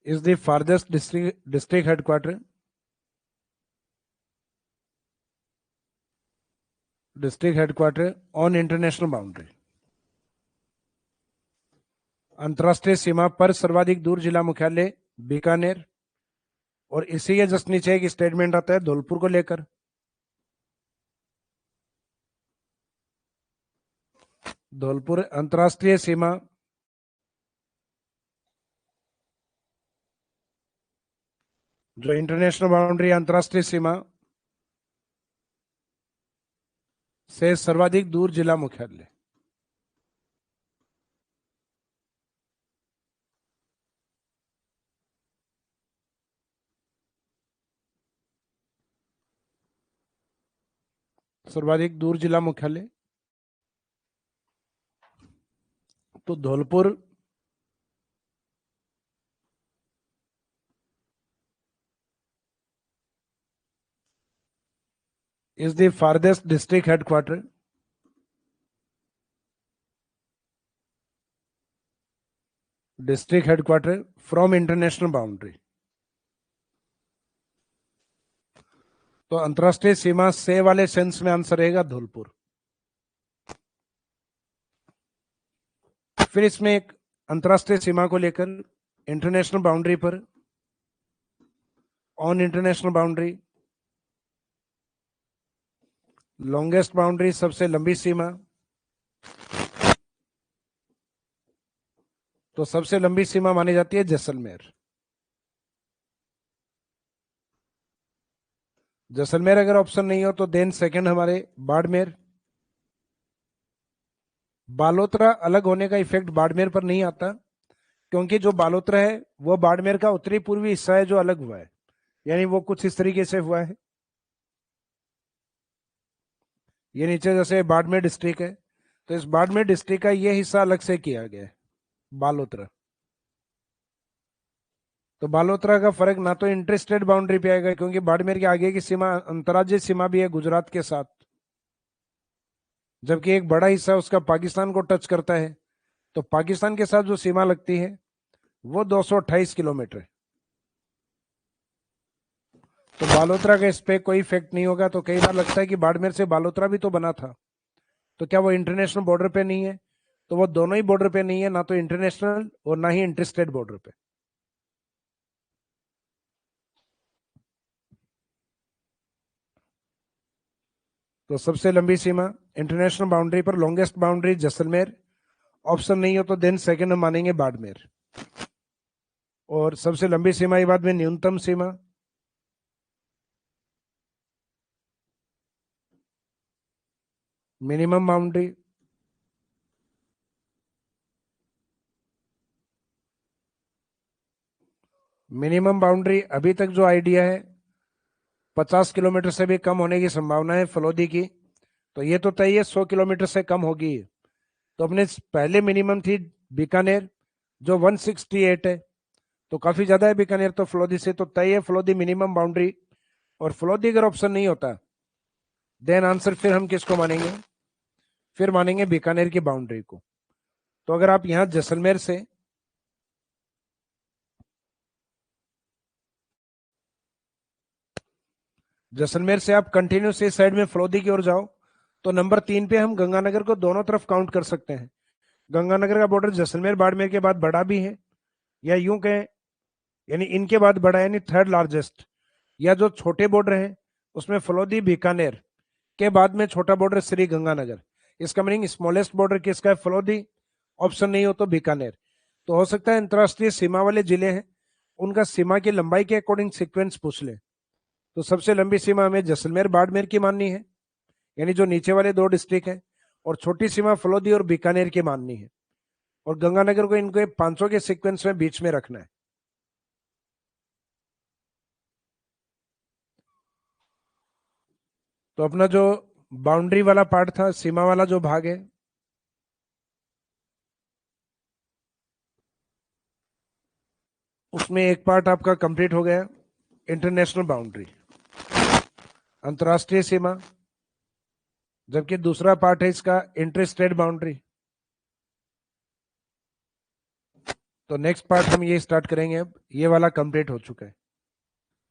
is the farthest district headquarter on international boundary। अंतरराष्ट्रीय सीमा पर सर्वाधिक दूर जिला मुख्यालय बीकानेर। और इसी के जस्ट नीचे एक स्टेटमेंट आता है धौलपुर को लेकर। धौलपुर अंतरराष्ट्रीय सीमा जो इंटरनेशनल बाउंड्री अंतरराष्ट्रीय सीमा से सर्वाधिक दूर जिला मुख्यालय। सर्वाधिक दूर जिला मुख्यालय तो Dholpur is the farthest district headquarter from international boundary। तो अंतरराष्ट्रीय सीमा से वाले सेंस में आंसर रहेगा धौलपुर। फिर इसमें एक अंतरराष्ट्रीय सीमा को लेकर इंटरनेशनल बाउंड्री पर, on international boundary, longest boundary सबसे लंबी सीमा। तो सबसे लंबी सीमा मानी जाती है जैसलमेर। जैसलमेर अगर ऑप्शन नहीं हो तो देन सेकंड हमारे बाड़मेर। बालोतरा अलग होने का इफेक्ट बाड़मेर पर नहीं आता, क्योंकि जो बालोतरा है वो बाड़मेर का उत्तरी पूर्वी हिस्सा है जो अलग हुआ है, यानी वो कुछ इस तरीके से हुआ है। ये नीचे जैसे बाड़मेर डिस्ट्रिक्ट है, तो इस बाड़मेर डिस्ट्रिक्ट का ये हिस्सा अलग से किया गया है बालोतरा। तो बालोतरा का फर्क ना तो इंटरस्टेट बाउंड्री पे आएगा, क्योंकि बाड़मेर के आगे की सीमा अंतर्राज्यीय सीमा भी है गुजरात के साथ, जबकि एक बड़ा हिस्सा उसका पाकिस्तान को टच करता है। तो पाकिस्तान के साथ जो सीमा लगती है वो 228 किलोमीटर है। तो बालोतरा का इस पे कोई इफेक्ट नहीं होगा। तो कई बार लगता है कि बाड़मेर से बालोतरा भी तो बना था, तो क्या वो इंटरनेशनल बॉर्डर पे नहीं है? तो वो दोनों ही बॉर्डर पे नहीं है, ना तो इंटरनेशनल और ना ही इंटरस्टेट बॉर्डर पे। तो सबसे लंबी सीमा इंटरनेशनल बाउंड्री पर लॉन्गेस्ट बाउंड्री जैसलमेर, ऑप्शन नहीं हो तो देन सेकंड हम मानेंगे बाड़मेर। और सबसे लंबी सीमा के बाद में न्यूनतम सीमा, मिनिमम बाउंड्री, मिनिमम बाउंड्री अभी तक जो आइडिया है 50 किलोमीटर से भी कम होने की संभावना है फलोदी की, तो ये तो तय है 100 किलोमीटर से कम होगी। तो अपने पहले मिनिमम थी बीकानेर जो 168 है, तो काफी ज्यादा है बीकानेर तो फलोदी से, तो तय है फलोदी मिनिमम बाउंड्री। और फलोदी अगर ऑप्शन नहीं होता देन आंसर फिर हम किसको मानेंगे, फिर मानेंगे बीकानेर की बाउंड्री को। तो अगर आप यहां जैसलमेर से आप कंटिन्यूस इस साइड में फलोदी की ओर जाओ तो नंबर 3 पे हम गंगानगर को दोनों तरफ काउंट कर सकते हैं। गंगानगर का बॉर्डर जैसलमेर बाड़मेर के बाद बड़ा भी है, या यूं कहें यानी इनके बाद बड़ा यानी थर्ड लार्जेस्ट, या जो छोटे बॉर्डर हैं उसमें फलोदी बीकानेर के बाद में छोटा बॉर्डर श्री गंगानगर। इसका मीनिंग स्मॉलेस्ट बॉर्डर किसका है, फलोदी, ऑप्शन नहीं हो तो बीकानेर। तो हो सकता है अंतरराष्ट्रीय सीमा वाले जिले हैं उनका सीमा की लंबाई के अकॉर्डिंग सीक्वेंस पूछ ले। तो सबसे लंबी सीमा हमें जैसलमेर बाड़मेर की माननी है, यानी जो नीचे वाले 2 डिस्ट्रिक्ट हैं, और छोटी सीमा फलोदी और बीकानेर की माननी है, और गंगानगर को इनको 500 के सीक्वेंस में बीच में रखना है। तो अपना जो बाउंड्री वाला पार्ट था, सीमा वाला जो भाग है, उसमें एक पार्ट आपका कंप्लीट हो गया, इंटरनेशनल बाउंड्री, अंतरराष्ट्रीय सीमा, जबकि दूसरा पार्ट है इसका इंटर स्टेट बाउंड्री। तो नेक्स्ट पार्ट हम ये स्टार्ट करेंगे, अब ये वाला कंप्लीट हो चुका है।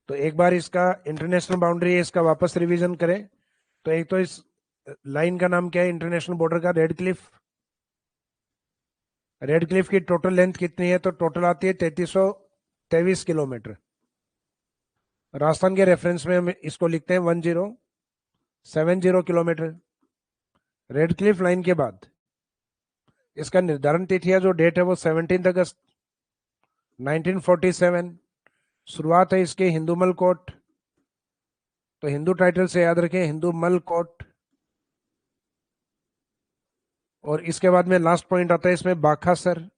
तो एक बार इसका इंटरनेशनल बाउंड्री है इसका वापस रिवीजन करें। तो एक तो इस लाइन का नाम क्या है इंटरनेशनल बॉर्डर का, रेड क्लिफ। रेड क्लिफ की टोटल लेंथ कितनी है, तो टोटल आती है 3323 किलोमीटर। राजस्थान के रेफरेंस में हम इसको लिखते हैं 1070 किलोमीटर। रेड क्लिफ लाइन के बाद इसका निर्धारण तिथिया जो डेट है वो 17 अगस्त 1947। शुरुआत है इसके हिंदूमल कोट, तो हिंदू टाइटल से याद रखें हिंदूमल कोट। और इसके बाद में लास्ट पॉइंट आता है इसमें बाखासर।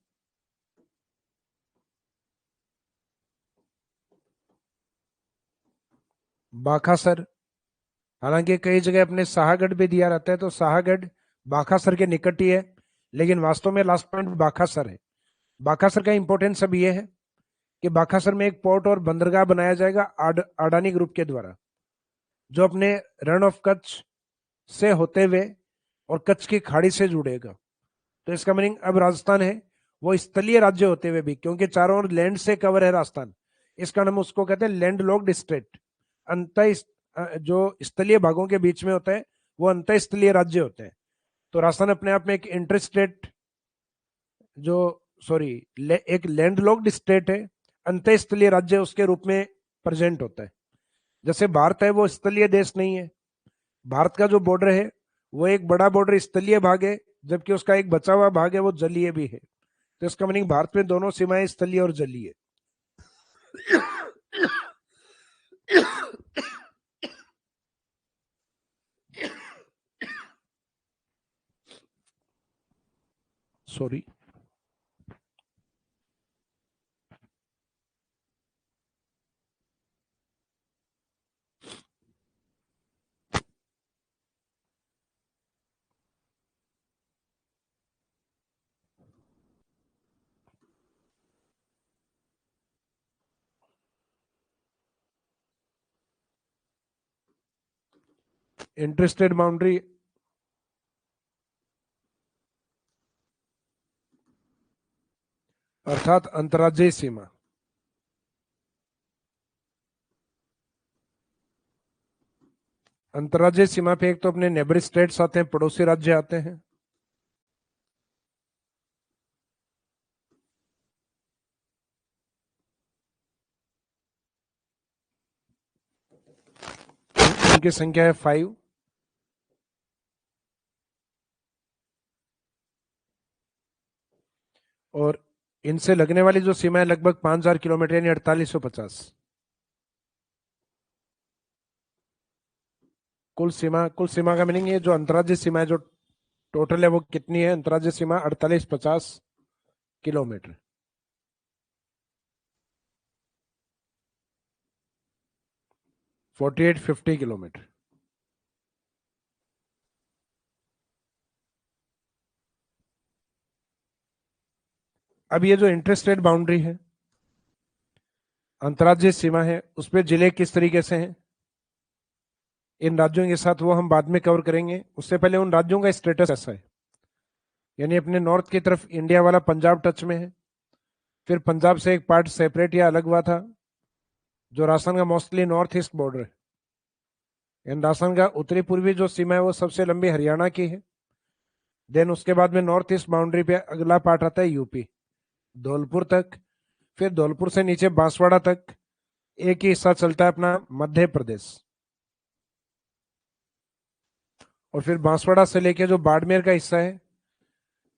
बाखासर, हालांकि कई जगह अपने साहागढ़ भी दिया रहता है, तो साहागढ़ बाखासर के निकट ही है, लेकिन वास्तव में लास्ट पॉइंट बाखासर है। बाखासर का इंपॉर्टेंस अब ये है कि बाखासर में एक पोर्ट और बंदरगाह बनाया जाएगा अडानी ग्रुप के द्वारा, जो अपने रण ऑफ कच्छ से होते हुए और कच्छ की खाड़ी से जुड़ेगा। तो इसका मीनिंग अब राजस्थान है वो स्थलीय राज्य होते हुए भी, क्योंकि चारों ओर लैंड से कवर है राजस्थान, इस कारण हम उसको कहते हैं लैंड लॉक्ड स्टेट। अंत जो स्थलीय भागों के बीच में होता है वो अंत स्थलीय राज्य होते हैं। तो राजस्थान अपने आप में एक इंटर स्टेट जो सॉरी एक लैंड लॉक्ड स्टेट है, अंत स्थलीय राज्य उसके रूप में प्रेजेंट होता है। जैसे भारत है वो स्थलीय देश नहीं है, भारत का जो बॉर्डर है वो एक बड़ा बॉर्डर स्थलीय भाग है, जबकि उसका एक बचा हुआ भाग है वो जलीय भी है। तो इसका मीनिंग भारत में दोनों सीमाएं स्थलीय और जलीय। सॉरी। इंटरस्टेट बाउंड्री अर्थात अंतर्राज्यीय सीमा। अंतर्राज्यीय सीमा पे एक तो अपने नेबर स्टेट्स आते हैं, पड़ोसी राज्य आते हैं। उनकी संख्या है 5। और इनसे लगने वाली जो सीमा है लगभग 5,000 किलोमीटर यानी 4850। कुल सीमा का मीनिंग ये जो अंतर्राज्यीय सीमा है जो टोटल है वो कितनी है? अंतर्राज्यीय सीमा 4850 किलोमीटर। 4850 किलोमीटर। अब ये जो इंटरस्टेट बाउंड्री है, अंतर्राज्यीय सीमा है, उस पे जिले किस तरीके से हैं इन राज्यों के साथ, वो हम बाद में कवर करेंगे। उससे पहले उन राज्यों का स्टेटस ऐसा है, यानी अपने नॉर्थ की तरफ इंडिया वाला पंजाब टच में है, फिर पंजाब से एक पार्ट सेपरेट या अलग हुआ था जो राजस्थान का मोस्टली नॉर्थ ईस्ट बॉर्डर है। यानी राजस्थान का उत्तरी पूर्वी जो सीमा है वो सबसे लंबी हरियाणा की है। देन उसके बाद में नॉर्थ ईस्ट बाउंड्री पे अगला पार्ट आता है यूपी, धौलपुर तक। फिर धौलपुर से नीचे बांसवाड़ा तक एक ही हिस्सा चलता है अपना मध्य प्रदेश। और फिर बांसवाड़ा से लेके जो बाड़मेर का हिस्सा है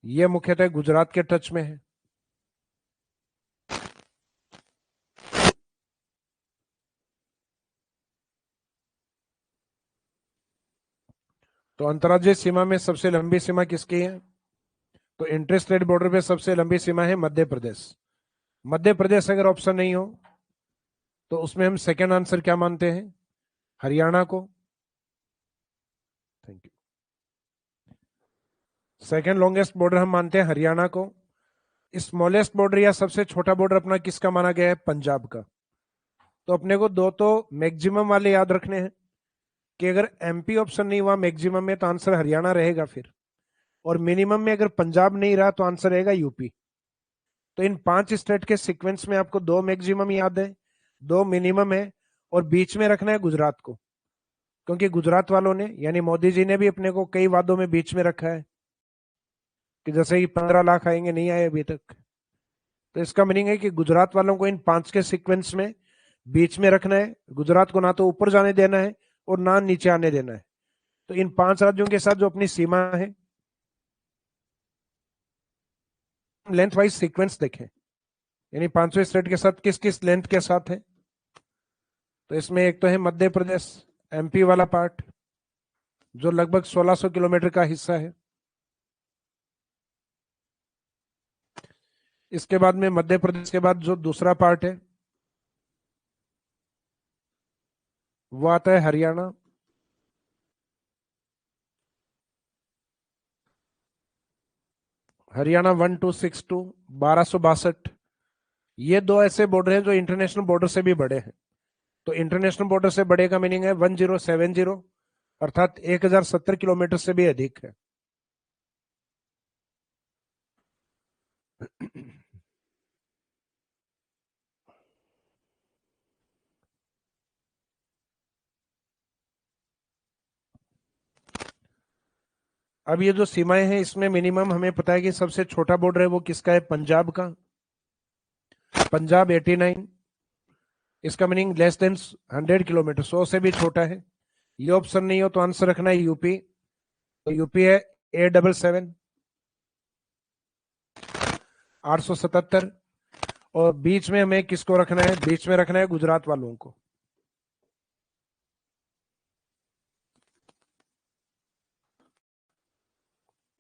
ये मुख्यतः गुजरात के टच में है। तो अंतर्राज्यीय सीमा में सबसे लंबी सीमा किसकी है? तो इंटर स्टेट बॉर्डर पे सबसे लंबी सीमा है मध्य प्रदेश। मध्य प्रदेश अगर ऑप्शन नहीं हो तो उसमें हम सेकंड आंसर क्या मानते हैं? हरियाणा को। Thank you. Second longest border हम मानते हैं हरियाणा को। स्मॉलेस्ट बॉर्डर या सबसे छोटा बॉर्डर अपना किसका माना गया है? पंजाब का। तो अपने को दो तो मैक्सिमम वाले याद रखने हैं कि अगर एमपी ऑप्शन नहीं हुआ मैक्सिमम में तो आंसर हरियाणा रहेगा फिर, और मिनिमम में अगर पंजाब नहीं रहा तो आंसर रहेगा यूपी। तो इन 5 स्टेट के सीक्वेंस में आपको दो मैक्सिमम याद है, दो मिनिमम है, और बीच में रखना है गुजरात को, क्योंकि गुजरात वालों ने यानी मोदी जी ने भी अपने को कई वादों में बीच में रखा है कि जैसे ही 15 लाख आएंगे, नहीं आए अभी तक। तो इसका मीनिंग है कि गुजरात वालों को इन 5 के सीक्वेंस में बीच में रखना है। गुजरात को ना तो ऊपर जाने देना है और ना नीचे आने देना है। तो इन 5 राज्यों के साथ जो अपनी सीमा है, लेंथ वाइज सीक्वेंस देखें, यानी 5वें स्टेट के साथ किस किस लेंथ के साथ है। तो इसमें एक तो है मध्य प्रदेश, एमपी वाला पार्ट जो लगभग 1600 किलोमीटर का हिस्सा है। इसके बाद में मध्य प्रदेश के बाद जो दूसरा पार्ट है वो आता है हरियाणा। हरियाणा 1262, 1262। ये दो ऐसे बॉर्डर हैं जो इंटरनेशनल बॉर्डर से भी बड़े हैं। तो इंटरनेशनल बॉर्डर से बड़े का मीनिंग है 1070, अर्थात 1070 किलोमीटर से भी अधिक है। अब ये जो सीमाएं हैं इसमें मिनिमम हमें पता है कि सबसे छोटा बॉर्डर है वो किसका है? पंजाब का। पंजाब 89। इसका मीनिंग लेस देन 100 किलोमीटर, 100 से भी छोटा है। ये ऑप्शन नहीं हो तो आंसर रखना है यूपी। तो यूपी है A77, 877। और बीच में हमें किसको रखना है? बीच में रखना है गुजरात वालों को।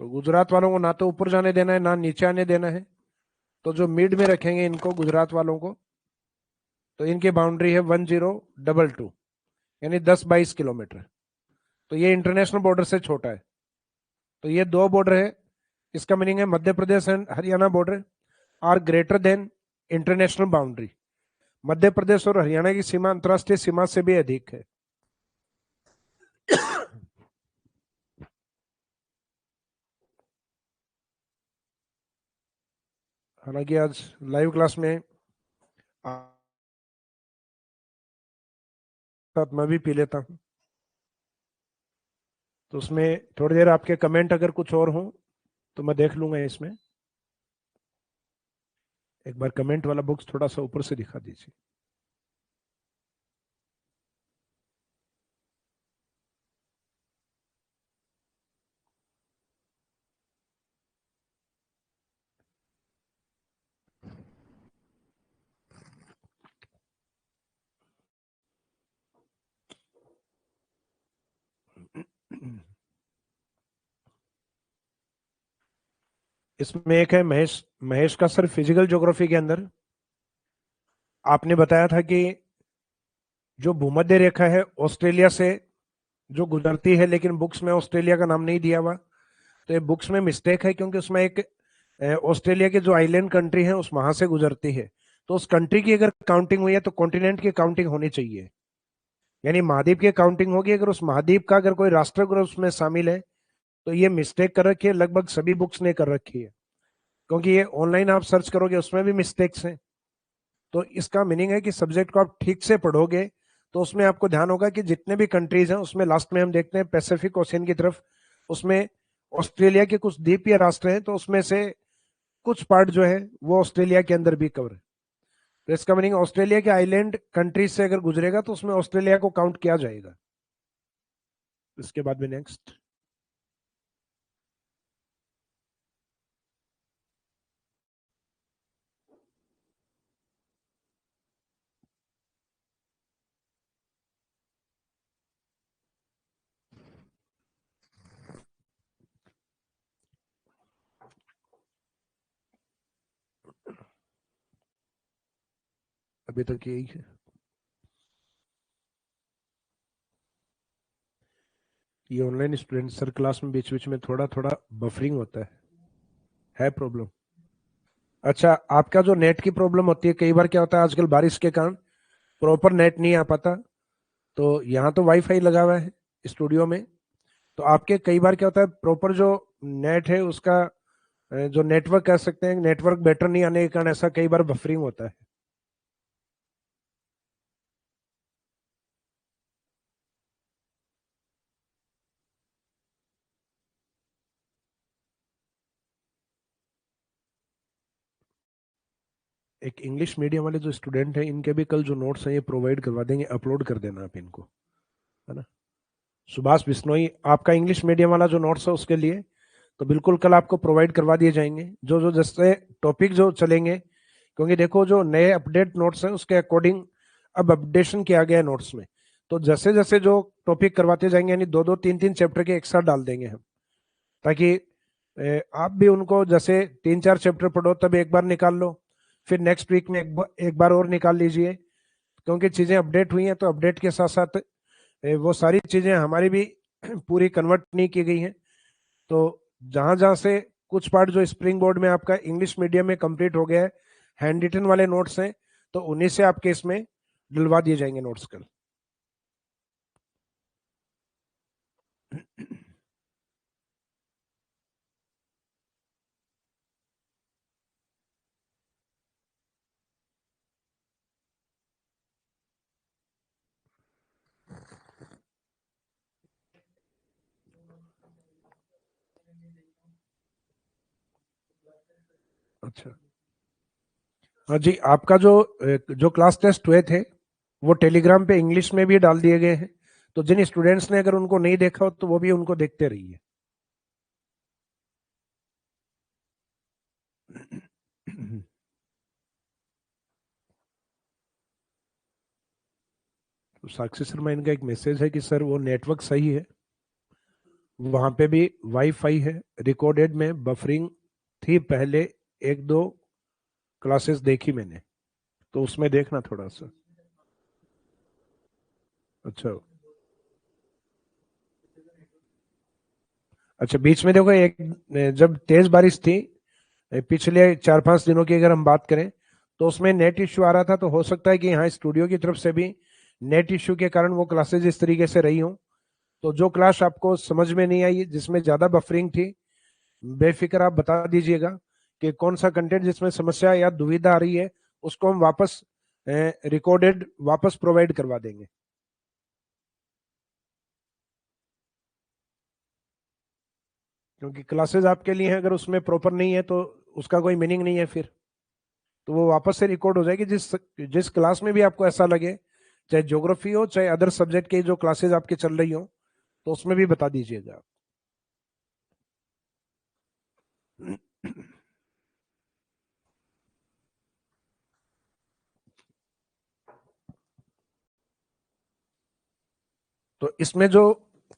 तो गुजरात वालों को ना तो ऊपर जाने देना है ना नीचे आने देना है। तो जो मिड में रखेंगे इनको, गुजरात वालों को, तो इनकी बाउंड्री है 1022, यानी 10-22 किलोमीटर। तो ये इंटरनेशनल बॉर्डर से छोटा है। तो ये दो बॉर्डर है। इसका मीनिंग है Madhya Pradesh and Haryana border are greater than international boundary. Madhya Pradesh और हरियाणा की सीमा अंतरराष्ट्रीय सीमा से भी अधिक है। हालांकि आज लाइव क्लास में साथ मैं भी पी लेता हूँ, तो उसमें थोड़ी देर आपके कमेंट अगर कुछ और हो तो मैं देख लूंगा इसमें। एक बार कमेंट वाला बॉक्स थोड़ा सा ऊपर से दिखा दीजिए। इसमें एक है महेश, महेश का सर फिजिकल ज्योग्राफी के अंदर आपने बताया था कि जो भूमध्य रेखा है ऑस्ट्रेलिया से जो गुजरती है, लेकिन बुक्स में ऑस्ट्रेलिया का नाम नहीं दिया हुआ। तो ये बुक्स में मिस्टेक है, क्योंकि उसमें एक ऑस्ट्रेलिया के जो आइलैंड कंट्री है उस वहां से गुजरती है। तो उस कंट्री की अगर काउंटिंग हुई है तो कॉन्टिनेंट की काउंटिंग होनी चाहिए, यानी महाद्वीप की काउंटिंग होगी। अगर उस महाद्वीप का अगर कोई राष्ट्र अगर उसमें शामिल है तो ये मिस्टेक कर रखी है, लगभग सभी बुक्स ने कर रखी है, क्योंकि ये ऑनलाइन आप सर्च करोगे उसमें भी मिस्टेक्स हैं। तो इसका मीनिंग है कि सब्जेक्ट को आप ठीक से पढ़ोगे तो उसमें आपको ध्यान होगा कि जितने भी कंट्रीज हैं उसमें लास्ट में हम देखते हैं पैसिफिक ओशियन की तरफ, उसमें ऑस्ट्रेलिया के कुछ द्वीपीय राष्ट्र हैं, तो उसमें से कुछ पार्ट जो है वो ऑस्ट्रेलिया के अंदर भी कवर है। तो इसका मीनिंग ऑस्ट्रेलिया के आइलैंड कंट्रीज से अगर गुजरेगा तो उसमें ऑस्ट्रेलिया को काउंट किया जाएगा। इसके बाद में नेक्स्ट, अभी तक यही है। ये ऑनलाइन स्टूडेंट सर क्लास में बीच बीच में थोड़ा थोड़ा बफरिंग होता है प्रॉब्लम। अच्छा, आपका जो नेट की प्रॉब्लम होती है, कई बार क्या होता है आजकल बारिश के कारण प्रॉपर नेट नहीं आ पाता। तो यहाँ तो वाईफाई लगा हुआ है स्टूडियो में, तो आपके कई बार क्या होता है प्रॉपर जो नेट है उसका जो नेटवर्क कह सकते हैं, नेटवर्क बेटर नहीं आने के कारण ऐसा कई बार बफरिंग होता है। एक इंग्लिश मीडियम वाले जो स्टूडेंट हैं इनके भी कल जो नोट्स हैं ये प्रोवाइड करवा देंगे, अपलोड कर देना आप इनको, है ना। सुभाष बिश्नोई, आपका इंग्लिश मीडियम वाला जो नोट्स है उसके लिए तो बिल्कुल कल आपको प्रोवाइड करवा दिए जाएंगे, जो जो जैसे टॉपिक जो चलेंगे। क्योंकि देखो जो नए अपडेट नोट्स हैं उसके अकॉर्डिंग अब अपडेशन किया गया है नोट्स में। तो जैसे जैसे जो टॉपिक करवाते जाएंगे, यानी दो दो तीन तीन चैप्टर के एक साथ डाल देंगे हम, ताकि आप भी उनको जैसे तीन चार चैप्टर पढ़ो तब एक बार निकाल लो, फिर नेक्स्ट वीक में एक बार और निकाल लीजिए। क्योंकि चीजें अपडेट हुई हैं तो अपडेट के साथ साथ वो सारी चीजें हमारी भी पूरी कन्वर्ट नहीं की गई हैं। तो जहां जहां से कुछ पार्ट जो स्प्रिंग बोर्ड में आपका इंग्लिश मीडियम में कंप्लीट हो गया है, हैंड रिटन वाले नोट्स हैं, तो उन्हीं से आपके इसमें डलवा दिए जाएंगे नोट्स कल। अच्छा, हाँ जी, आपका जो जो क्लास टेस्ट हुए थे वो टेलीग्राम पे इंग्लिश में भी डाल दिए गए हैं। तो जिन स्टूडेंट्स ने अगर उनको नहीं देखा हो तो वो भी उनको देखते रहिए। तो साक्षी शर्मा, इनका एक मैसेज है कि सर वो नेटवर्क सही है, वहां पे भी वाईफाई है, रिकॉर्डेड में बफरिंग थी पहले, एक दो क्लासेस देखी मैंने, तो उसमें देखना थोड़ा सा। अच्छा, अच्छा, बीच में देखो एक जब तेज बारिश थी पिछले 4-5 दिनों की अगर हम बात करें, तो उसमें नेट इश्यू आ रहा था। तो हो सकता है कि यहाँ स्टूडियो की तरफ से भी नेट इश्यू के कारण वो क्लासेज इस तरीके से रही हों। तो जो क्लास आपको समझ में नहीं आई जिसमें ज्यादा बफरिंग थी, बेफिक्र आप बता दीजिएगा कि कौन सा कंटेंट जिसमें समस्या या दुविधा आ रही है, उसको हम वापस रिकॉर्डेड वापस प्रोवाइड करवा देंगे। क्योंकि क्लासेस आपके लिए हैं, अगर उसमें प्रॉपर नहीं है तो उसका कोई मीनिंग नहीं है फिर। तो वो वापस से रिकॉर्ड हो जाएगी। जिस जिस क्लास में भी आपको ऐसा लगे, चाहे ज्योग्राफी हो चाहे अदर सब्जेक्ट की जो क्लासेस आपकी चल रही हो, तो उसमें भी बता दीजिएगा। तो इसमें जो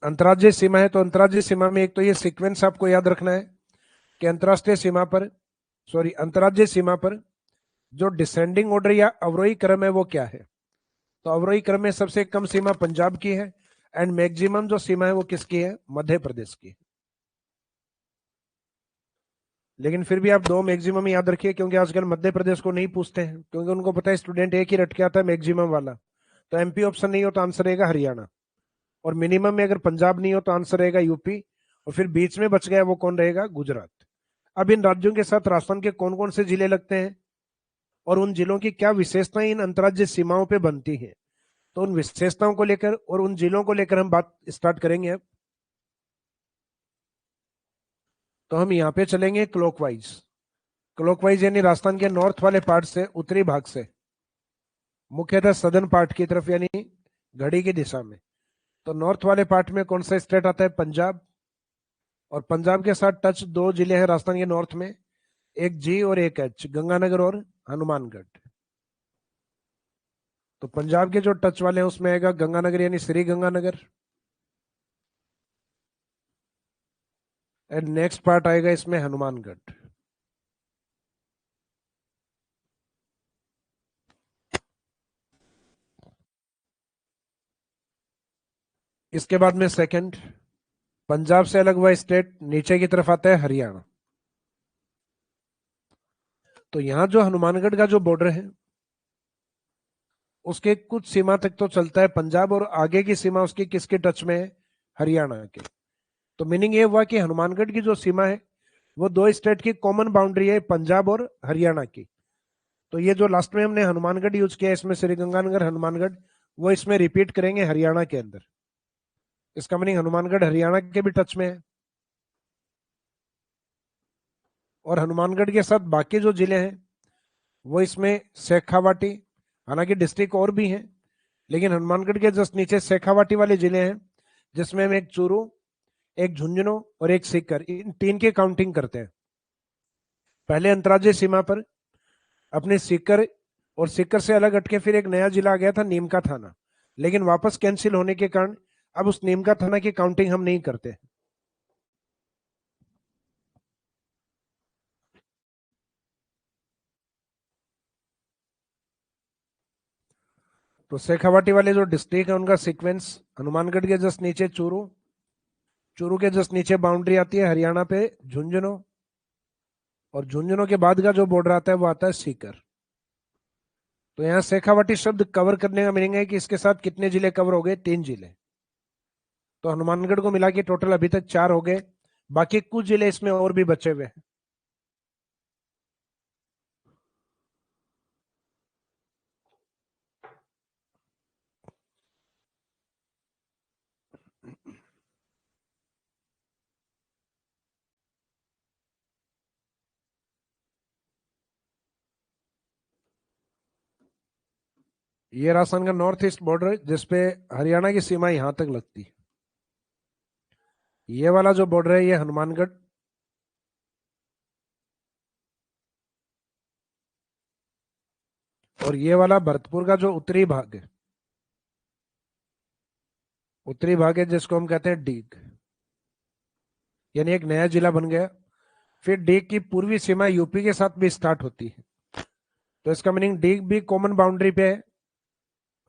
अंतर्राज्यीय सीमा है, तो अंतर्राज्यीय सीमा में एक तो ये सीक्वेंस आपको याद रखना है कि अंतर्राष्ट्रीय सीमा पर, सॉरी, अंतर्राज्यीय सीमा पर जो डिसेंडिंग ऑर्डर या अवरोही क्रम है वो क्या है? तो अवरोही क्रम में सबसे कम सीमा पंजाब की है एंड मैक्सिमम जो सीमा है वो किसकी है? मध्य प्रदेश की। लेकिन फिर भी आप दो मैक्सिमम याद रखिए, क्योंकि आजकल मध्य प्रदेश को नहीं पूछते हैं, क्योंकि उनको पता है स्टूडेंट एक ही रट के आता है मैक्सिमम वाला। तो एमपी ऑप्शन नहीं हो तो आंसर रहेगा हरियाणा, और मिनिमम में अगर पंजाब नहीं हो तो आंसर रहेगा यूपी, और फिर बीच में बच गया वो कौन रहेगा? गुजरात। अब इन राज्यों के साथ राजस्थान के कौन कौन से जिले लगते हैं और उन जिलों की क्या विशेषताएं इन अंतर्राज्यीय सीमाओं पे बनती है, तो उन विशेषताओं को लेकर और उन जिलों को लेकर हम बात स्टार्ट करेंगे अब। तो हम यहाँ पे चलेंगे क्लॉकवाइज। क्लॉकवाइज यानी राजस्थान के नॉर्थ वाले पार्ट से, उत्तरी भाग से, मुख्यतः सदर्न पार्ट की तरफ, यानी घड़ी की दिशा में। तो नॉर्थ वाले पार्ट में कौन सा स्टेट आता है? पंजाब। और पंजाब के साथ टच दो जिले हैं राजस्थान के नॉर्थ में, एक जी और एक एच, गंगानगर और हनुमानगढ़। तो पंजाब के जो टच वाले हैं उसमें आएगा गंगानगर यानी Shri Ganganagar, and next part आएगा इसमें हनुमानगढ़। इसके बाद में सेकंड, पंजाब से अलग हुआ स्टेट नीचे की तरफ आता है हरियाणा। तो यहां जो हनुमानगढ़ का जो बॉर्डर है उसके कुछ सीमा तक तो चलता है पंजाब, और आगे की सीमा उसकी किसके टच में है? हरियाणा के। तो मीनिंग ये हुआ कि हनुमानगढ़ की जो सीमा है वो दो स्टेट की कॉमन बाउंड्री है, पंजाब और हरियाणा की। तो ये जो लास्ट में हमने हनुमानगढ़ यूज किया है इसमें श्रीगंगानगर हनुमानगढ़, वो इसमें रिपीट करेंगे हरियाणा के अंदर। इसका मीनिंग हनुमानगढ़ हरियाणा के भी टच में है। और हनुमानगढ़ के साथ बाकी जो जिले हैं वो इसमें शेखावाटी, हालांकि डिस्ट्रिक्ट और भी हैं, लेकिन हनुमानगढ़ के जस्ट नीचे शेखावाटी वाले जिले हैं, जिसमें हम एक चूरू, एक झुंझुनू और एक सीकर, इन तीन की काउंटिंग करते हैं। पहले अंतर्राज्यीय सीमा पर अपने सीकर, और सीकर से अलग हटके फिर एक नया जिला आ गया था नीमका थाना, लेकिन वापस कैंसिल होने के कारण अब उस नीमका थाना की काउंटिंग हम नहीं करते। तो शेखावाटी वाले जो डिस्ट्रिक्ट है उनका सीक्वेंस, हनुमानगढ़ के जस्ट नीचे चूरू, चूरू के जस्ट नीचे बाउंड्री आती है हरियाणा पे झुंझुनू, और झुंझुनू के बाद का जो बॉर्डर आता है वो आता है सीकर। तो यहाँ शेखावाटी शब्द कवर करने का मीनिंग है कि इसके साथ कितने जिले कवर हो गए? 3 जिले। तो हनुमानगढ़ को मिला के टोटल अभी तक 4 हो गए, बाकी कुछ जिले इसमें और भी बचे हुए हैं। ये राजस्थान का नॉर्थ ईस्ट बॉर्डर जिसपे हरियाणा की सीमा यहां तक लगती है। ये वाला जो बॉर्डर है ये हनुमानगढ़, और ये वाला भरतपुर का जो उत्तरी भाग है, उत्तरी भाग है जिसको हम कहते हैं डीग, यानी एक नया जिला बन गया। फिर डीग की पूर्वी सीमा यूपी के साथ भी स्टार्ट होती है, तो इसका मीनिंग डीग भी कॉमन बाउंड्री पे है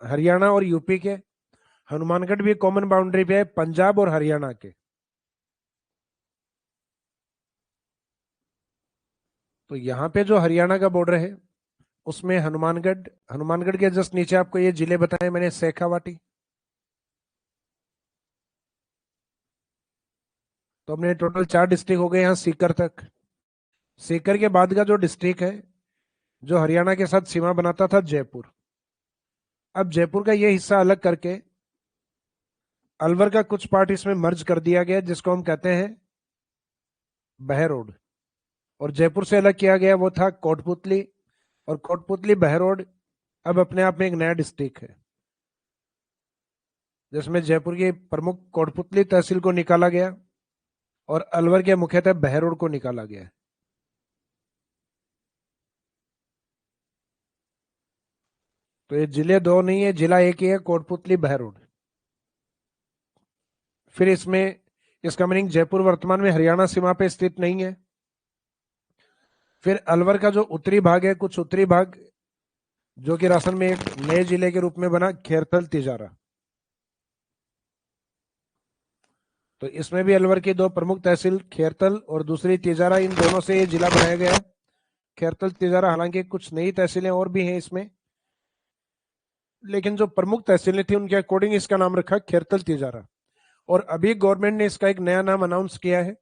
हरियाणा और यूपी के, हनुमानगढ़ भी कॉमन बाउंड्री पे है पंजाब और हरियाणा के। तो यहाँ पे जो हरियाणा का बॉर्डर है उसमें हनुमानगढ़, हनुमानगढ़ के जस्ट नीचे आपको ये जिले बताए मैंने, शेखावाटी। तो अपने टोटल 4 डिस्ट्रिक्ट हो गए यहाँ सीकर तक। सीकर के बाद का जो डिस्ट्रिक्ट है जो हरियाणा के साथ सीमा बनाता था, जयपुर। अब जयपुर का ये हिस्सा अलग करके अलवर का कुछ पार्ट इसमें मर्ज कर दिया गया, जिसको हम कहते हैं बहरोड। और जयपुर से अलग किया गया वो था कोटपुतली, और कोटपुतली बहरोड अब अपने आप में एक नया डिस्ट्रिक्ट है, जिसमें जयपुर की प्रमुख कोटपुतली तहसील को निकाला गया और अलवर के मुख्यतः बहरोड को निकाला गया। तो ये जिले दो नहीं है, जिला एक ही है, कोटपुतली बहरोड। फिर इसमें इसका मीनिंग जयपुर वर्तमान में हरियाणा सीमा पे स्थित नहीं है, फिर अलवर का जो उत्तरी भाग है, कुछ उत्तरी भाग जो कि राजस्थान में एक नए जिले के रूप में बना, खेरथल तिजारा। तो इसमें भी अलवर की दो प्रमुख तहसील खेरथल और दूसरी तिजारा, इन दोनों से ये जिला बनाया गया है खेरथल तिजारा। हालांकि कुछ नई तहसीलें और भी हैं इसमें, लेकिन जो प्रमुख तहसीलें थी उनके अकॉर्डिंग इसका नाम रखा खेरथल तिजारा। और अभी गवर्नमेंट ने इसका एक नया नाम अनाउंस किया है।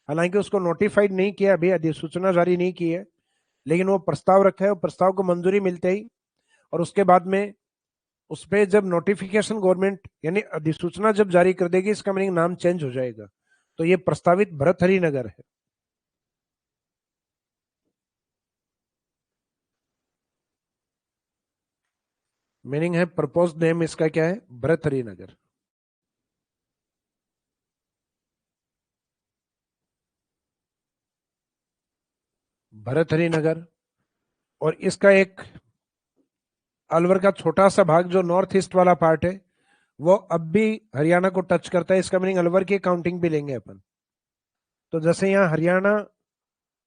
हालांकि उसको नोटिफाइड नहीं किया, अभी अधिसूचना जारी नहीं की है, लेकिन वो प्रस्ताव रखा है और प्रस्ताव को मंजूरी मिलते ही और उसके बाद में उस पर जब नोटिफिकेशन गवर्नमेंट यानी अधिसूचना जब जारी कर देगी, इसका मीनिंग नाम चेंज हो जाएगा। तो ये प्रस्तावित भरथरी नगर है। मीनिंग है प्रपोज नेम इसका क्या है, भरथरी नगर। भरथरी नगर। और इसका एक अलवर का छोटा सा भाग जो नॉर्थ ईस्ट वाला पार्ट है, वो अब भी हरियाणा को टच करता है। इसका मीनिंग अलवर की काउंटिंग भी लेंगे अपन। तो जैसे यहाँ हरियाणा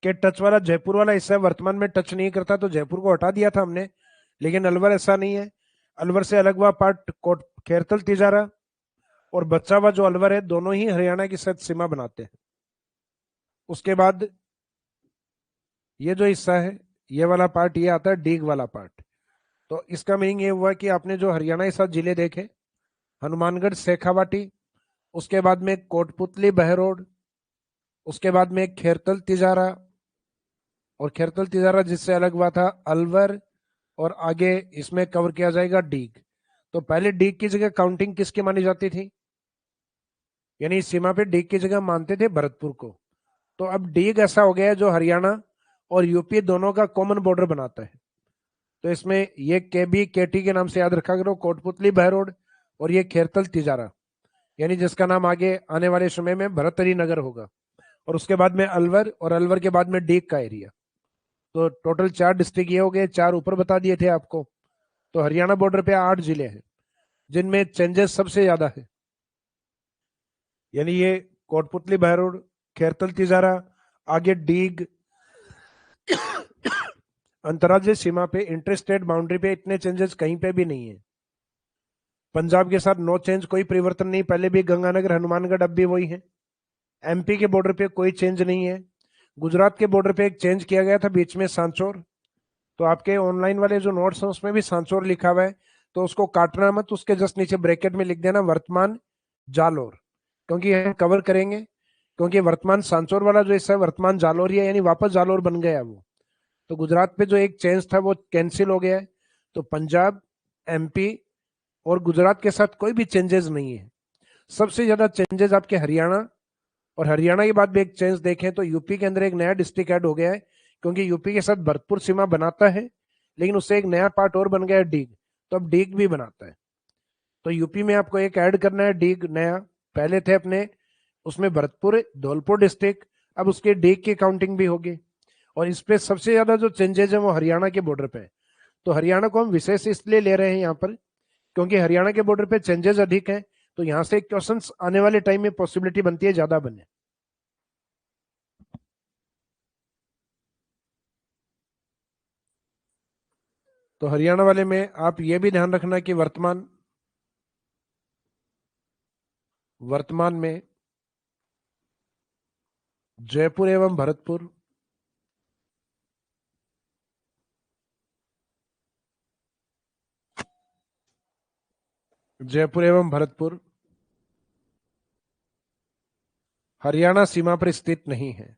के टच वाला जयपुर वाला हिस्सा वर्तमान में टच नहीं करता, तो जयपुर को हटा दिया था हमने, लेकिन अलवर ऐसा नहीं है। अलवर से अलग हुआ पार्ट कोट खेरतल तिजारा और बचा हुआ जो अलवर है, दोनों ही हरियाणा की साथ सीमा बनाते हैं। उसके बाद ये जो हिस्सा है, ये वाला पार्ट, ये आता है डीग वाला पार्ट। तो इसका मीनिंग ये हुआ कि आपने जो हरियाणा के साथ जिले देखे, हनुमानगढ़ शेखावाटी, उसके बाद में कोटपुतली बहरोड, उसके बाद में खेरतल तिजारा, और खेरतल तिजारा जिससे अलग हुआ था अलवर, और आगे इसमें कवर किया जाएगा डीग। तो पहले डीग की जगह काउंटिंग किसकी मानी जाती थी, यानी इस सीमा पे डीग की जगह मानते थे भरतपुर को। तो अब डीग ऐसा हो गया है जो हरियाणा और यूपी दोनों का कॉमन बॉर्डर बनाता है। तो इसमें ये केबी केटी के नाम से याद रखा करो, कोटपुतली बहरोड, और ये खेरतल तिजारा, यानी जिसका नाम आगे आने वाले समय में भरतरी नगर होगा। और उसके बाद में अलवर, और अलवर के बाद में डीग का एरिया। तो टोटल 4 डिस्ट्रिक्ट ये हो गए, 4 ऊपर बता दिए थे आपको। तो हरियाणा बॉर्डर पे 8 जिले हैं जिनमें चेंजेस सबसे ज्यादा है, यानी ये कोटपुतली बहरोड, खेरतल तिजारा, आगे डीग। अंतर्राज्यीय सीमा पे इंटरस्टेट बाउंड्री पे इतने चेंजेस कहीं पे भी नहीं है। पंजाब के साथ नो चेंज, कोई परिवर्तन नहीं, पहले भी गंगानगर हनुमानगढ़ अब भी वही है। एमपी के बॉर्डर पे कोई चेंज नहीं है। गुजरात के बॉर्डर पे एक चेंज किया गया था बीच में, सांचौर। तो आपके ऑनलाइन वाले जो नोट्स हैं उसमें भी सांचौर लिखा हुआ है, तो उसको काटना मत, उसके जस्ट नीचे ब्रैकेट में लिख देना वर्तमान जालोर, क्योंकि हम कवर करेंगे। क्योंकि वर्तमान सांचौर वाला जो हिस्सा है वर्तमान जालोर ही है, यानी वापस जालोर बन गया वो। तो गुजरात पे जो एक चेंज था वो कैंसिल हो गया है। तो पंजाब, एमपी और गुजरात के साथ कोई भी चेंजेस नहीं है। सबसे ज्यादा चेंजेस आपके हरियाणा, और हरियाणा के बाद भी एक चेंज देखें तो यूपी के अंदर एक नया डिस्ट्रिक्ट ऐड हो गया है, क्योंकि यूपी के साथ भरतपुर सीमा बनाता है, लेकिन उससे एक नया पार्ट और बन गया है डीग। तो अब डीग भी बनाता है। तो यूपी में आपको एक ऐड करना है डीग नया। पहले थे अपने उसमें भरतपुर धौलपुर डिस्ट्रिक्ट, अब उसके डीग की काउंटिंग भी होगी। और इस पे सबसे ज्यादा जो चेंजेस है वो हरियाणा के बॉर्डर पे है। तो हरियाणा को हम विशेष इसलिए ले रहे हैं यहाँ पर, क्योंकि हरियाणा के बॉर्डर पे चेंजेस अधिक हैं। तो यहाँ से क्वेश्चन आने वाले टाइम में पॉसिबिलिटी बनती है ज्यादा बने। तो हरियाणा वाले में आप ये भी ध्यान रखना कि वर्तमान वर्तमान में जयपुर एवं भरतपुर, जयपुर एवं भरतपुर हरियाणा सीमा पर स्थित नहीं है।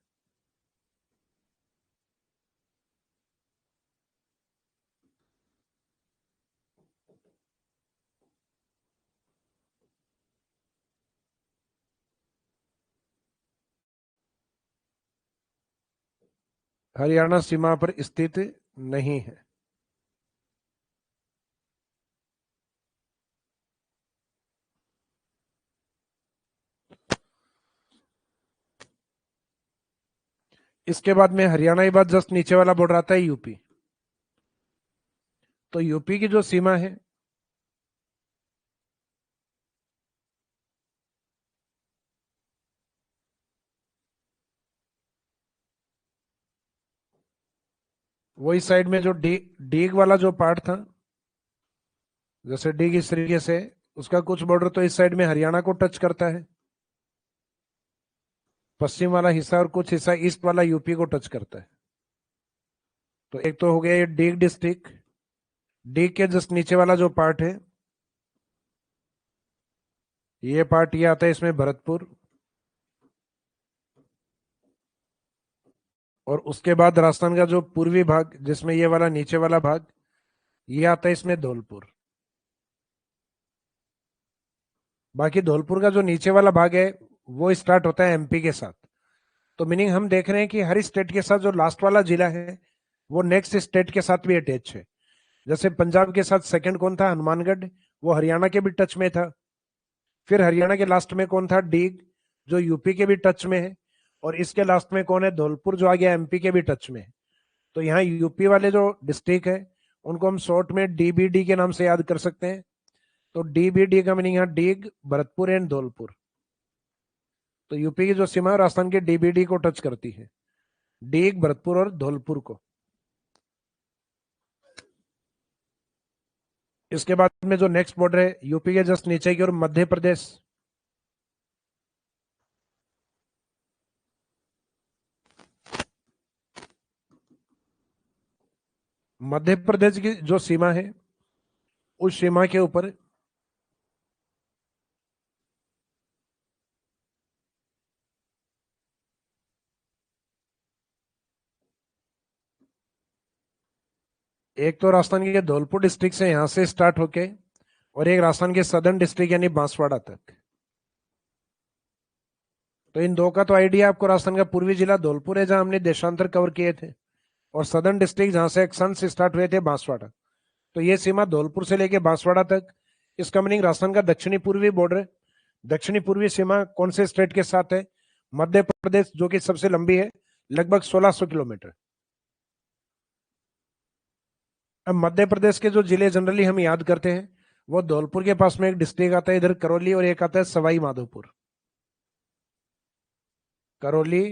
हरियाणा सीमा पर स्थित नहीं है। इसके बाद में हरियाणा के बाद जस्ट नीचे वाला बॉर्डर आता है यूपी। तो यूपी की जो सीमा है, वो इस साइड में जो डीग वाला जो पार्ट था, जैसे डीग इस तरीके से, उसका कुछ बॉर्डर तो इस साइड में हरियाणा को टच करता है, पश्चिम वाला हिस्सा, और कुछ हिस्सा ईस्ट वाला यूपी को टच करता है। तो एक तो हो गया ये डीग डिस्ट्रिक्ट। डीग के जस्ट नीचे वाला जो पार्ट है, ये पार्ट ये आता है इसमें भरतपुर, और उसके बाद राजस्थान का जो पूर्वी भाग, जिसमें ये वाला नीचे वाला भाग, ये आता है इसमें धौलपुर। बाकी धौलपुर का जो नीचे वाला भाग है वो स्टार्ट होता है एमपी के साथ। तो मीनिंग हम देख रहे हैं कि हर स्टेट के साथ जो लास्ट वाला जिला है वो नेक्स्ट स्टेट के साथ भी अटैच है। जैसे पंजाब के साथ सेकंड कौन था, हनुमानगढ़, वो हरियाणा के भी टच में था। फिर हरियाणा के लास्ट में कौन था, डीग, जो यूपी के भी टच में है। और इसके लास्ट में कौन है, धौलपुर, जो आ गया एमपी के भी टच में है। तो यहाँ यूपी वाले जो डिस्ट्रिक्ट है उनको हम शॉर्ट में डीबीडी के नाम से याद कर सकते हैं। तो डीबीडी का मीनिंग है डीग, भरतपुर एंड धौलपुर। तो यूपी की जो सीमा है राजस्थान के डीबीडी को टच करती है, डीग, भरतपुर और धौलपुर को। इसके बाद में जो नेक्स्ट बॉर्डर है यूपी के जस्ट नीचे की ओर, मध्य प्रदेश। मध्य प्रदेश की जो सीमा है उस सीमा के ऊपर एक तो राजस्थान के धौलपुर डिस्ट्रिक्ट से यहां से स्टार्ट होके, और एक राजस्थान के सदर्न डिस्ट्रिक्ट यानी बांसवाड़ा तक। तो इन दो का तो आइडिया आपको, राजस्थान का पूर्वी जिला धौलपुर है जहां हमने देशांतर कवर किए थे, और सदर्न डिस्ट्रिक्ट जहां से एक्शन से स्टार्ट हुए थे बांसवाड़ा। तो ये सीमा धौलपुर से लेके बांसवाड़ा तक। इसका मीनिंग राजस्थान का दक्षिणी पूर्वी बॉर्डर, दक्षिणी पूर्वी सीमा कौन से स्टेट के साथ है, मध्य प्रदेश, जो कि सबसे लंबी है, लगभग 1600 किलोमीटर। अब मध्य प्रदेश के जो जिले जनरली हम याद करते हैं, वो धौलपुर के पास में एक डिस्ट्रिक्ट आता है इधर करौली, और एक आता है सवाई माधोपुर। करौली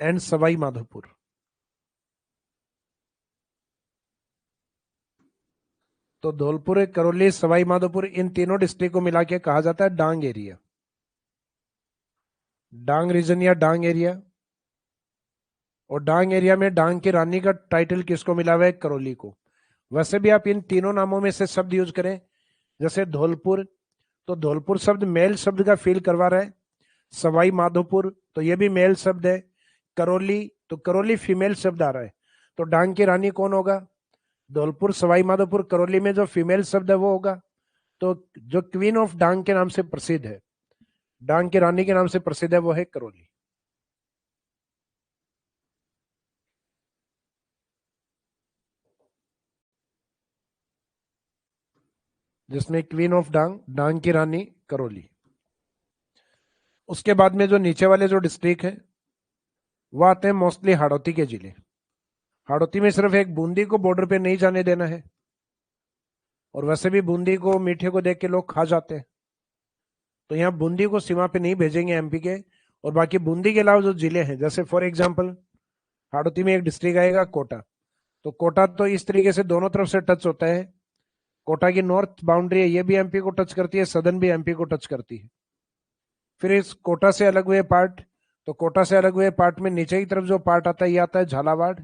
एंड सवाई माधोपुर। तो धौलपुर, करौली, सवाई माधोपुर, इन तीनों डिस्ट्रिक्ट को मिला के कहा जाता है डांग एरिया, डांग रीजन या डांग एरिया। और डांग एरिया में डांग की रानी का टाइटल किसको मिला हुआ है, करौली को। वैसे भी आप इन तीनों नामों में से शब्द यूज करें, जैसे धौलपुर, तो धौलपुर शब्द मेल शब्द का फील करवा रहा है। सवाई माधोपुर तो ये भी मेल शब्द है। करौली, तो करौली फीमेल शब्द आ रहा है। तो डांग की रानी कौन होगा, धौलपुर, सवाई माधोपुर, करौली में जो फीमेल शब्द है वो होगा। तो जो क्वीन ऑफ डांग के नाम से प्रसिद्ध है, डांग की रानी के नाम से प्रसिद्ध है, वो है करौली। जिसमें क्वीन ऑफ डांग, डांग की रानी, करौली। उसके बाद में जो नीचे वाले जो डिस्ट्रिक्ट है वो आते हैं मोस्टली हाड़ौती के जिले। हाड़ौती में सिर्फ एक बूंदी को बॉर्डर पे नहीं जाने देना है, और वैसे भी बूंदी को, मीठे को देख के लोग खा जाते हैं। तो यहाँ बूंदी को सीमा पे नहीं भेजेंगे एमपी के। और बाकी बूंदी के अलावा जो जिले हैं, जैसे फॉर एग्जाम्पल हाड़ौती में एक डिस्ट्रिक्ट आएगा कोटा। तो कोटा तो इस तरीके से दोनों तरफ से टच होता है। कोटा की नॉर्थ बाउंड्री है, ये भी एमपी को टच करती है, सदर्न भी एमपी को टच करती है। फिर इस कोटा से अलग हुए पार्ट, तो कोटा से अलग हुए पार्ट में नीचे की तरफ जो पार्ट आता है ये आता है झालावाड़,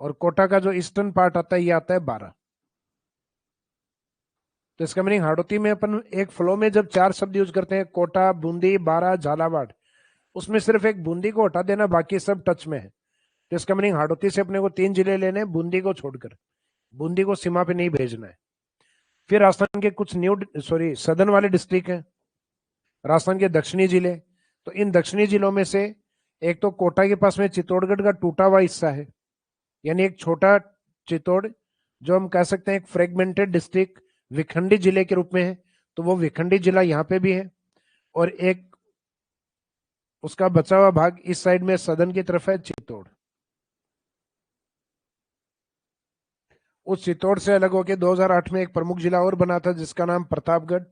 और कोटा का जो ईस्टर्न पार्ट आता है ये आता है बारा। तो इसका मीनिंग हाड़ौती में अपन एक फ्लो में जब चार शब्द यूज करते हैं, कोटा, बूंदी, बारा, झालावाड़, उसमें सिर्फ एक बूंदी को हटा देना, बाकी सब टच में है। तो इसका मीनिंग हाड़ौती से अपने को 3 जिले लेने हैं, बूंदी को छोड़कर। बूंदी को सीमा पे नहीं भेजना है। फिर राजस्थान के कुछ सदर्न वाले डिस्ट्रिक्ट हैं, राजस्थान के दक्षिणी जिले। तो इन दक्षिणी जिलों में से एक तो कोटा के पास में चित्तौड़गढ़ का टूटा हुआ हिस्सा है, यानी एक छोटा चित्तौड़, जो हम कह सकते हैं एक फ्रेगमेंटेड डिस्ट्रिक्ट, विखंडी जिले के रूप में है। तो वो विखंडी जिला यहाँ पे भी है। और एक उसका बचा हुआ भाग इस साइड में सदन की तरफ है, चित्तौड़। उस चित्तौड़ से अलग होकर 2008 में एक प्रमुख जिला और बना था जिसका नाम प्रतापगढ़।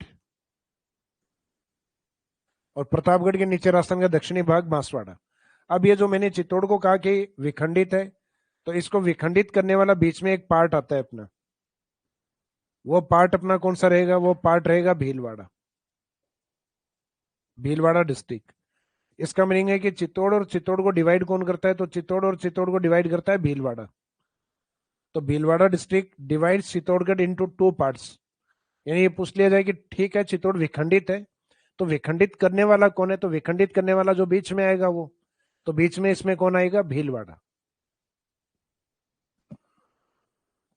और प्रतापगढ़ के नीचे राजस्थान का दक्षिणी भाग बांसवाड़ा। अब ये जो मैंने चित्तौड़ को कहा कि विखंडित है, तो इसको विखंडित करने वाला बीच में एक पार्ट आता है अपना, वो पार्ट अपना कौन सा रहेगा? वो पार्ट रहेगा भीलवाड़ा, भीलवाड़ा डिस्ट्रिक्ट। इसका मीनिंग है कि चित्तौड़ और चित्तौड़ को डिवाइड कौन करता है? तो चित्तौड़ और चित्तौड़ को डिवाइड करता है भीलवाड़ा। तो Bhilwara district divide Chittorgarh into two parts. यानी ये पूछ लिया जाए कि ठीक है चित्तौड़ विखंडित है, तो विखंडित करने वाला कौन है? तो विखंडित करने वाला जो बीच में आएगा वो, तो बीच में इसमें कौन आएगा? भीलवाड़ा।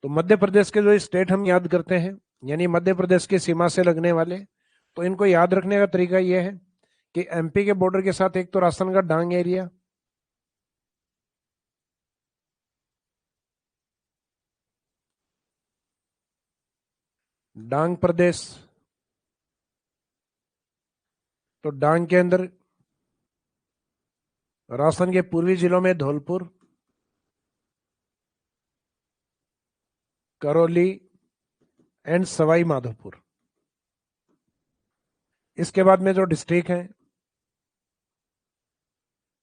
तो मध्य प्रदेश के जो स्टेट हम याद करते हैं, यानी मध्य प्रदेश की सीमा से लगने वाले, तो इनको याद रखने का तरीका यह है कि एमपी के बॉर्डर के साथ एक तो राजस्थान का डांग एरिया, डांग प्रदेश, तो डांग के अंदर राजस्थान के पूर्वी जिलों में धौलपुर, करौली एंड सवाई माधोपुर। इसके बाद में जो डिस्ट्रिक्ट हैं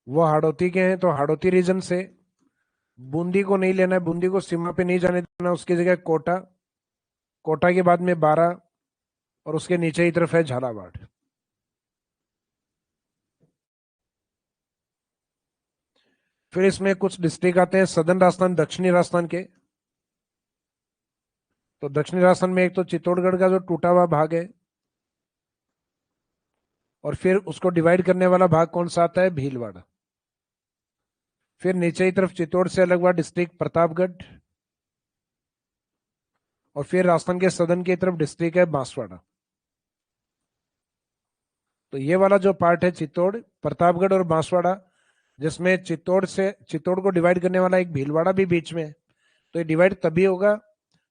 वो हाड़ौती के हैं, तो हाड़ौती रीजन से बूंदी को नहीं लेना है, बूंदी को सीमा पे नहीं जाने देना, उसकी जगह कोटा, कोटा के बाद में बारा, और उसके नीचे की तरफ है झालावाड़। फिर इसमें कुछ डिस्ट्रिक्ट आते हैं सदर्न राजस्थान, दक्षिणी राजस्थान के। तो दक्षिणी राजस्थान में एक तो चित्तौड़गढ़ का जो टूटा हुआ भाग है, और फिर उसको डिवाइड करने वाला भाग कौन सा आता है? भीलवाड़ा। फिर नीचे की तरफ चित्तौड़ से अलग हुआ डिस्ट्रिक्ट प्रतापगढ़, और फिर राजस्थान के सदर्न की तरफ डिस्ट्रिक्ट है बांसवाड़ा। तो ये वाला जो पार्ट है चित्तौड़, प्रतापगढ़ और बांसवाड़ा, जिसमें चित्तौड़ को डिवाइड करने वाला एक भीलवाड़ा भी बीच में है, तो ये डिवाइड तभी होगा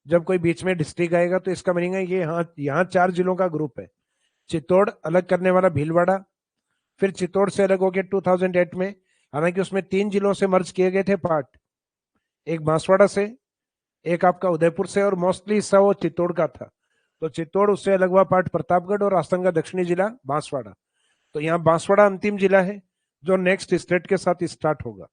जब कोई बीच में डिस्ट्रिक्ट आएगा। तो इसका मीनिंग है कि यहाँ 4 जिलों का ग्रुप है, चित्तौड़ अलग करने वाला भीलवाड़ा, फिर चित्तौड़ से अलग हो गया 2008 में, हालांकि उसमें 3 जिलों से मर्ज किए गए थे पार्ट, एक बांसवाड़ा से, एक आपका उदयपुर से, और मोस्टली हिस्सा वो चित्तौड़ का था। तो चित्तौड़ उससे अलग हुआ पार्ट प्रतापगढ़, और राजस्थान का दक्षिणी जिला बांसवाड़ा। तो यहाँ बांसवाड़ा अंतिम जिला है जो नेक्स्ट स्टेट के साथ स्टार्ट होगा।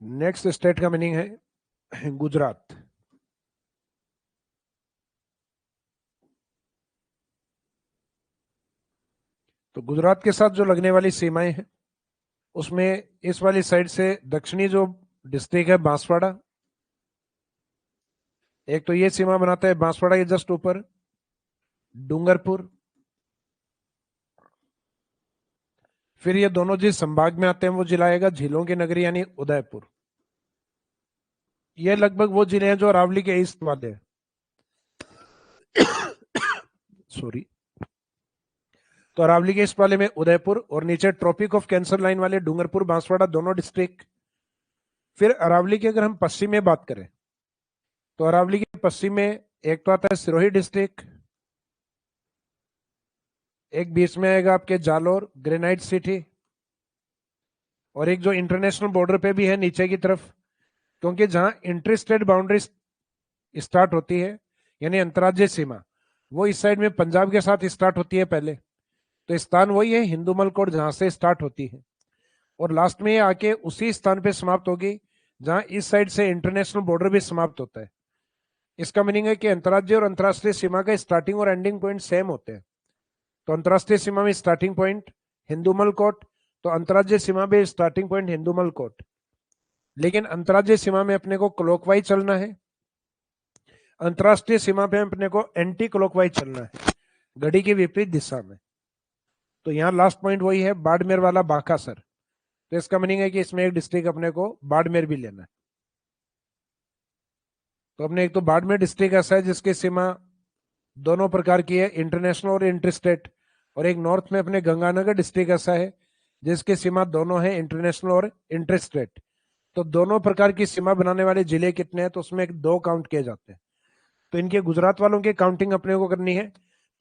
नेक्स्ट स्टेट का मीनिंग है गुजरात। तो गुजरात के साथ जो लगने वाली सीमाएं हैं, उसमें इस वाली साइड से दक्षिणी जो डिस्ट्रिक्ट है बांसवाड़ा, एक तो ये सीमा बनाता है बांसवाड़ा के जस्ट ऊपर डूंगरपुर। फिर ये दोनों जिस संभाग में आते हैं वो जिला आएगा झीलों की नगरी यानी उदयपुर। ये लगभग वो जिले हैं जो अरावली के ईस्ट वाले हैं। सॉरी। तो अरावली के ईस्ट वाले में उदयपुर, और नीचे ट्रॉपिक ऑफ कैंसर लाइन वाले डूंगरपुर बांसवाड़ा दोनों डिस्ट्रिक्ट। फिर अरावली की अगर हम पश्चिम में बात करें, तो अरावली के पश्चिम में एक तो आता है सिरोही डिस्ट्रिक्ट, एक बीच में आएगा आपके जालोर ग्रेनाइट सिटी, और एक जो इंटरनेशनल बॉर्डर पे भी है नीचे की तरफ, क्योंकि जहां इंटर स्टेट बाउंड्री स्टार्ट होती है यानी अंतर्राज्यीय सीमा, वो इस साइड में पंजाब के साथ स्टार्ट होती है पहले। तो स्थान वही है हिंदूमल कोट जहां से स्टार्ट होती है, और लास्ट में ये आके उसी स्थान पे समाप्त होगी जहां इस साइड से इंटरनेशनल बॉर्डर भी समाप्त होता है। इसका मीनिंग है कि अंतर्राज्यीय और अंतर्राष्ट्रीय सीमा का स्टार्टिंग और एंडिंग पॉइंट सेम होते हैं। तो अंतर्राष्ट्रीय सीमा में स्टार्टिंग पॉइंट हिंदूमल कोट, तो अंतर्राज्यीय सीमा में स्टार्टिंग पॉइंट हिंदूमल कोट। लेकिन अंतर्राज्यीय सीमा में अपने को क्लॉकवाइज चलना है, अंतर्राष्ट्रीय सीमा पे अपने को एंटी क्लॉकवाइज चलना है, घड़ी की विपरीत दिशा में। तो यहाँ लास्ट पॉइंट वही है बाड़मेर वाला बांकासर। तो इसका मीनिंग है कि इसमें एक डिस्ट्रिक्ट अपने को बाड़मेर भी लेना है। तो अपने एक तो बाड़मेर डिस्ट्रिक्ट ऐसा है जिसकी सीमा दोनों प्रकार की है, इंटरनेशनल और इंटरस्टेट, और एक नॉर्थ में अपने गंगानगर डिस्ट्रिक्ट ऐसा है जिसकी सीमा दोनों है इंटरनेशनल और इंटरस्टेट। तो दोनों प्रकार की सीमा बनाने वाले जिले कितने हैं? तो उसमें 2 काउंट किए जाते हैं। तो इनके गुजरात वालों की काउंटिंग अपने को करनी है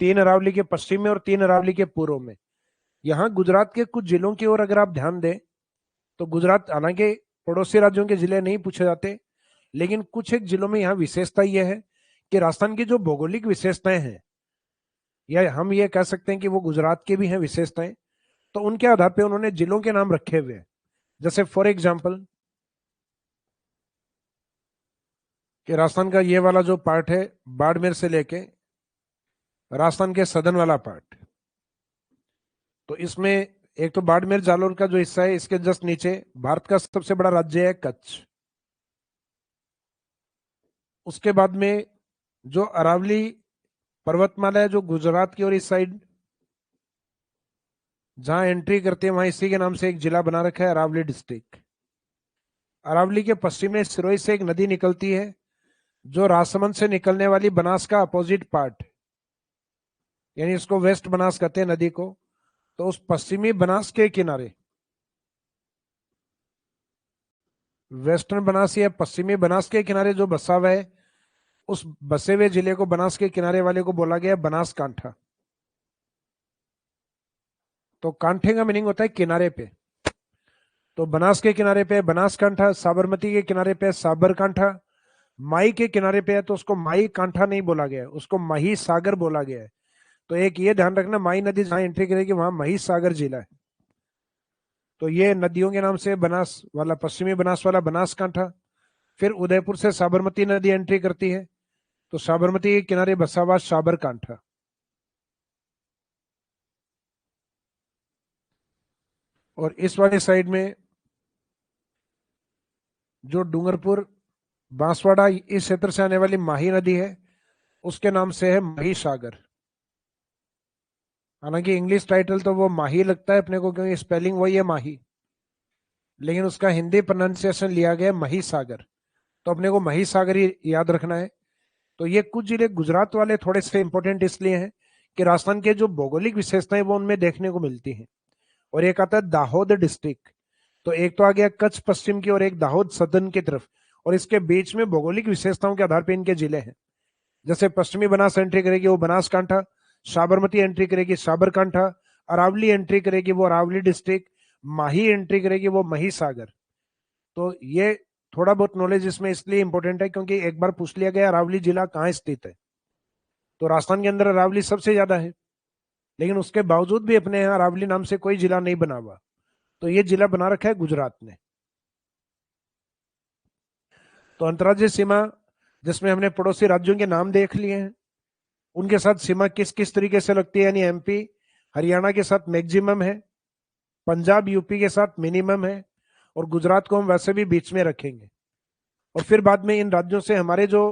3 अरावली के पश्चिम में और 3 अरावली के पूर्व में। यहाँ गुजरात के कुछ जिलों की ओर अगर आप ध्यान दें, तो गुजरात हालांकि पड़ोसी राज्यों के जिले नहीं पूछे जाते, लेकिन कुछ एक जिलों में यहाँ विशेषता यह है कि राजस्थान की जो भौगोलिक विशेषताएं हैं, या हम ये कह सकते हैं कि वो गुजरात के भी हैं विशेषताएं, तो उनके आधार पे उन्होंने जिलों के नाम रखे हुए हैं। जैसे फॉर एग्जाम्पल कि राजस्थान का ये वाला जो पार्ट है, बाड़मेर से लेके राजस्थान के सदन वाला पार्ट, तो इसमें एक तो बाड़मेर जालोर का जो हिस्सा है, इसके जस्ट नीचे भारत का सबसे बड़ा राज्य है कच्छ। उसके बाद में जो अरावली पर्वतमाला है, जो गुजरात की और इस साइड जहां एंट्री करते हैं, वहां इसी के नाम से एक जिला बना रखा है, अरावली डिस्ट्रिक्ट। अरावली के पश्चिम में सिरोही से एक नदी निकलती है, जो राजसमंद से निकलने वाली बनास का अपोजिट पार्ट, यानी इसको वेस्ट बनास कहते हैं नदी को। तो उस पश्चिमी बनास के किनारे, वेस्टर्न बनास या पश्चिमी बनास के किनारे जो बसा हुआ है, उस बसे हुए जिले को, बनास के किनारे वाले को बोला गया बनासकांठा। तो कांठे का मीनिंग होता है किनारे पे। तो बनास के किनारे पे बनासकांठा, साबरमती के किनारे पे साबरकांठा, माई के किनारे पे है तो उसको माई कांठा नहीं बोला गया, उसको मही सागर बोला गया है। तो एक ये ध्यान रखना, माई नदी जहां एंट्री करेगी वहां मही सागर जिला है। तो ये नदियों के नाम से बनास वाला, पश्चिमी बनास वाला बनासकांठा। फिर उदयपुर से साबरमती नदी एंट्री करती है, तो साबरमती के किनारे बसा हुआ साबरकांठा। और इस वाली साइड में जो डूंगरपुर बांसवाड़ा इस क्षेत्र से आने वाली माही नदी है, उसके नाम से है मही सागर। हालांकि इंग्लिश टाइटल तो वो माही लगता है अपने को, क्योंकि स्पेलिंग वही है माही, लेकिन उसका हिंदी प्रोनाउंसिएशन लिया गया मही सागर। तो अपने को मही सागर ही याद रखना है। तो ये कुछ जिले गुजरात वाले थोड़े से इंपॉर्टेंट इसलिए हैं कि राजस्थान के जो भौगोलिक विशेषताएं वो उनमें देखने को मिलती हैं। और एक आता है दाहोद डिस्ट्रिक्ट। तो एक तो आ गया कच्छ पश्चिम की और एक दाहोद सदन की तरफ, और इसके बीच में भौगोलिक विशेषताओं के आधार पर इनके जिले हैं। जैसे पश्चिमी बनास एंट्री करेगी वो बनासकांठा, साबरमती एंट्री करेगी साबरकांठा, अरावली एंट्री करेगी वो अरावली डिस्ट्रिक्ट, माही एंट्री करेगी वो मही सागर। तो ये थोड़ा बहुत नॉलेज इसमें इसलिए इंपॉर्टेंट है क्योंकि एक बार पूछ लिया गया अरावली जिला कहाँ स्थित है। तो राजस्थान के अंदर अरावली सबसे ज्यादा है, लेकिन उसके बावजूद भी अपने यहाँ अरावली नाम से कोई जिला नहीं बना हुआ। तो ये जिला बना रखा है गुजरात ने। तो अंतर्राज्यीय सीमा, जिसमें हमने पड़ोसी राज्यों के नाम देख लिए हैं, उनके साथ सीमा किस किस तरीके से लगती है, यानी एमपी हरियाणा के साथ मैक्सिमम है, पंजाब यूपी के साथ मिनिमम है, और गुजरात को हम वैसे भी बीच में रखेंगे। और फिर बाद में इन राज्यों से हमारे जो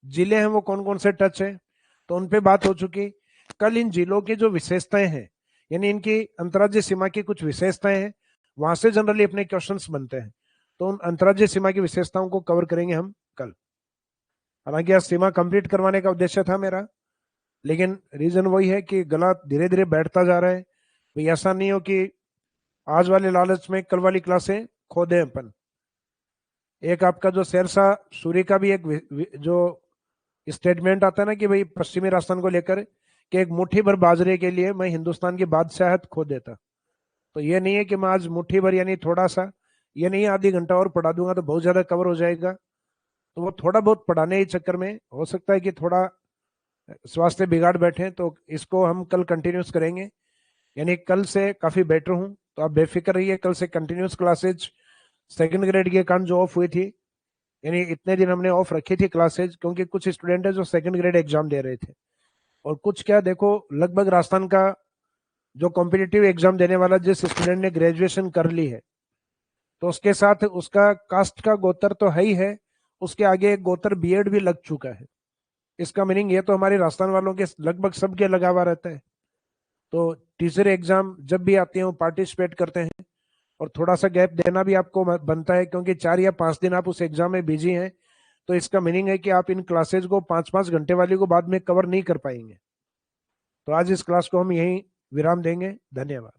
जिले हैं वो कौन कौन से टच है, तो उन पे बात हो चुकी। कल इन जिलों की जो विशेषताएं हैं, यानी इनकी अंतर्राज्यीय सीमा की कुछ विशेषताएं हैं, वहां से जनरली अपने क्वेश्चंस बनते हैं। तो उन अंतर्राज्यीय सीमा की विशेषताओं को कवर करेंगे हम कल। हालांकि आज सीमा कंप्लीट करवाने का उद्देश्य था मेरा, लेकिन रीजन वही है कि गला धीरे धीरे बैठता जा रहा है। भाई ऐसा नहीं हो कि आज वाले लालच में कल वाली क्लासें खो दें अपन। एक आपका जो शेरशाह सूरी का भी एक जो स्टेटमेंट आता है ना कि भाई पश्चिमी राजस्थान को लेकर कि एक मुट्ठी भर बाजरे के लिए मैं हिंदुस्तान की बादशाहत खो देता। तो ये नहीं है कि मैं आज मुट्ठी भर यानी थोड़ा सा, ये नहीं आधी घंटा और पढ़ा दूंगा तो बहुत ज्यादा कवर हो जाएगा। तो वो थोड़ा बहुत पढ़ाने के चक्कर में हो सकता है कि थोड़ा स्वास्थ्य बिगाड़ बैठे, तो इसको हम कल कंटिन्यूस करेंगे। यानी कल से काफी बेटर हूँ, तो आप बेफिक्र रहिए। कल से कंटिन्यूस क्लासेज, सेकंड ग्रेड के कारण जो ऑफ हुई थी, यानी इतने दिन हमने ऑफ रखी थी क्लासेज, क्योंकि कुछ स्टूडेंट है जो सेकंड ग्रेड एग्जाम दे रहे थे, और कुछ क्या देखो, लगभग राजस्थान का जो कॉम्पिटिटिव एग्जाम देने वाला जिस स्टूडेंट ने ग्रेजुएशन कर ली है, तो उसके साथ उसका कास्ट का गोत्र तो है ही है, उसके आगे एक गोत्र बीएड भी लग चुका है। इसका मीनिंग ये तो हमारे राजस्थान वालों के लगभग सबके लगा हुआ रहता है। तो टीचर एग्जाम जब भी आते हैं वो पार्टिसिपेट करते हैं, और थोड़ा सा गैप देना भी आपको बनता है, क्योंकि 4 या 5 दिन आप उस एग्जाम में बिजी हैं। तो इसका मीनिंग है कि आप इन क्लासेज को 5-5 घंटे वाली को बाद में कवर नहीं कर पाएंगे। तो आज इस क्लास को हम यहीं विराम देंगे। धन्यवाद।